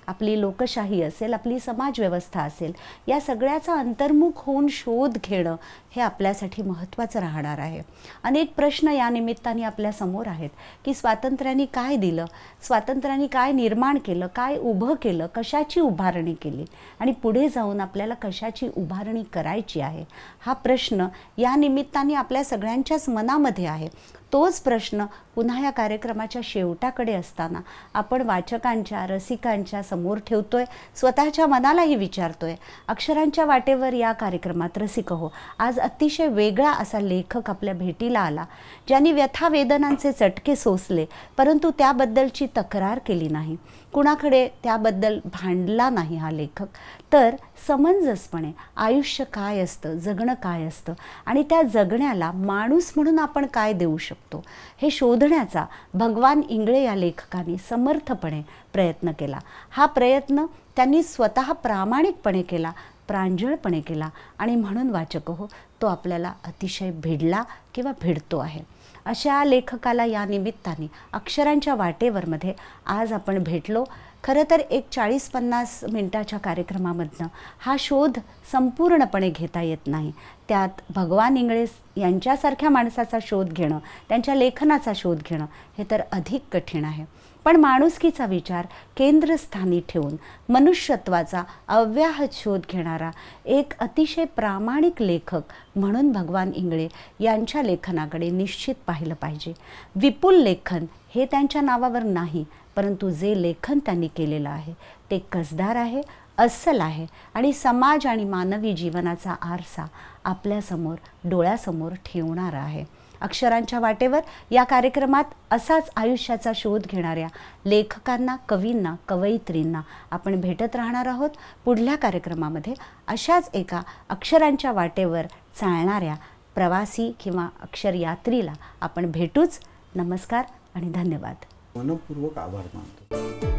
आपली लोकशाही असेल, आपली समाजव्यवस्था असेल, या सगळ्याचा अंतर्मुख होऊन शोध घेणं हे आपल्यासाठी महत्त्वाचं राहणार आहे. अनेक प्रश्न या निमित्ताने आपल्या समोर आहेत की स्वातंत्र्याने काय दिलं, स्वातंत्र्याने काय निर्माण केलं, काय उभं केलं, कशाची उभारणी केली आणि पुढे जाऊन आपल्याला कशाची उभारणी करायची आहे. हा प्रश्न या निमित्ताने आपल्या सगळ्यांच्याच मनामध्ये आहे. तोच प्रश्न पुन्हा या कार्यक्रमाच्या शेवटाकडे असताना आपण वाचकांच्या, रसिकांच्या समोर ठेवतोय, स्वतःच्या मनालाही विचारतोय. अक्षरांच्या वाटेवर या कार्यक्रमात रसिक हो, आज अतिशय वेगळा असा लेखक आपल्या भेटीला आला, ज्यांनी व्यथा वेदनांचे चटके सोसले, परंतु त्याबद्दलची तक्रार केली नाही, कुणाकडे त्याबद्दल भांडला नाही. हा लेखक तर समंजसपणे आयुष्य काय असतं, जगणं काय असतं आणि त्या जगण्याला माणूस म्हणून आपण काय देऊ शकतो हे शोधण्याचा भगवान इंगळे या लेखकाने समर्थपणे प्रयत्न केला. हा प्रयत्न त्यांनी स्वतः प्रामाणिकपणे केला, प्रांजळपणे केला आणि म्हणून वाचक हो, तो आपल्याला अतिशय भिडला किंवा भिडतो आहे. अशा लेखकाला या निमित्ताने अक्षरांच्या वाटेवरमध्ये आज आपण भेटलो. खरं तर एक 40-50 मिनटाच्या कार्यक्रमामधनं हा शोध संपूर्णपणे घेता येत नाही. त्यात भगवान इंगळे यांच्यासारख्या माणसाचा शोध घेणं, त्यांच्या लेखनाचा शोध घेणं हे तर अधिक कठीण आहे. पण माणुसकीचा विचार केंद्रस्थानी ठेवून मनुष्यत्वाचा अव्याहत शोध घेणारा एक अतिशय प्रामाणिक लेखक म्हणून भगवान इंगळे यांच्या लेखनाकडे निश्चित पाहिलं पाहिजे. विपुल लेखन हे त्यांच्या नावावर नाही, परंतु जे लेखन त्यांनी केलेलं आहे ते कसदार आहे, अस्सल आहे आणि समाज आणि मानवी जीवनाचा आरसा आपल्यासमोर, डोळ्यासमोर ठेवणारा आहे. अक्षरांच्या वाटेवर या कार्यक्रमात असाच आयुष्याचा शोध घेणाऱ्या लेखकांना, कवींना, कवयित्रींना आपण भेटत राहणार आहोत. पुढल्या कार्यक्रमामध्ये अशाच एका अक्षरांच्या वाटेवर चालणाऱ्या प्रवासी किंवा अक्षरयात्रीला आपण भेटूच. नमस्कार आणि धन्यवाद. मनपूर्वक आभार मानतो.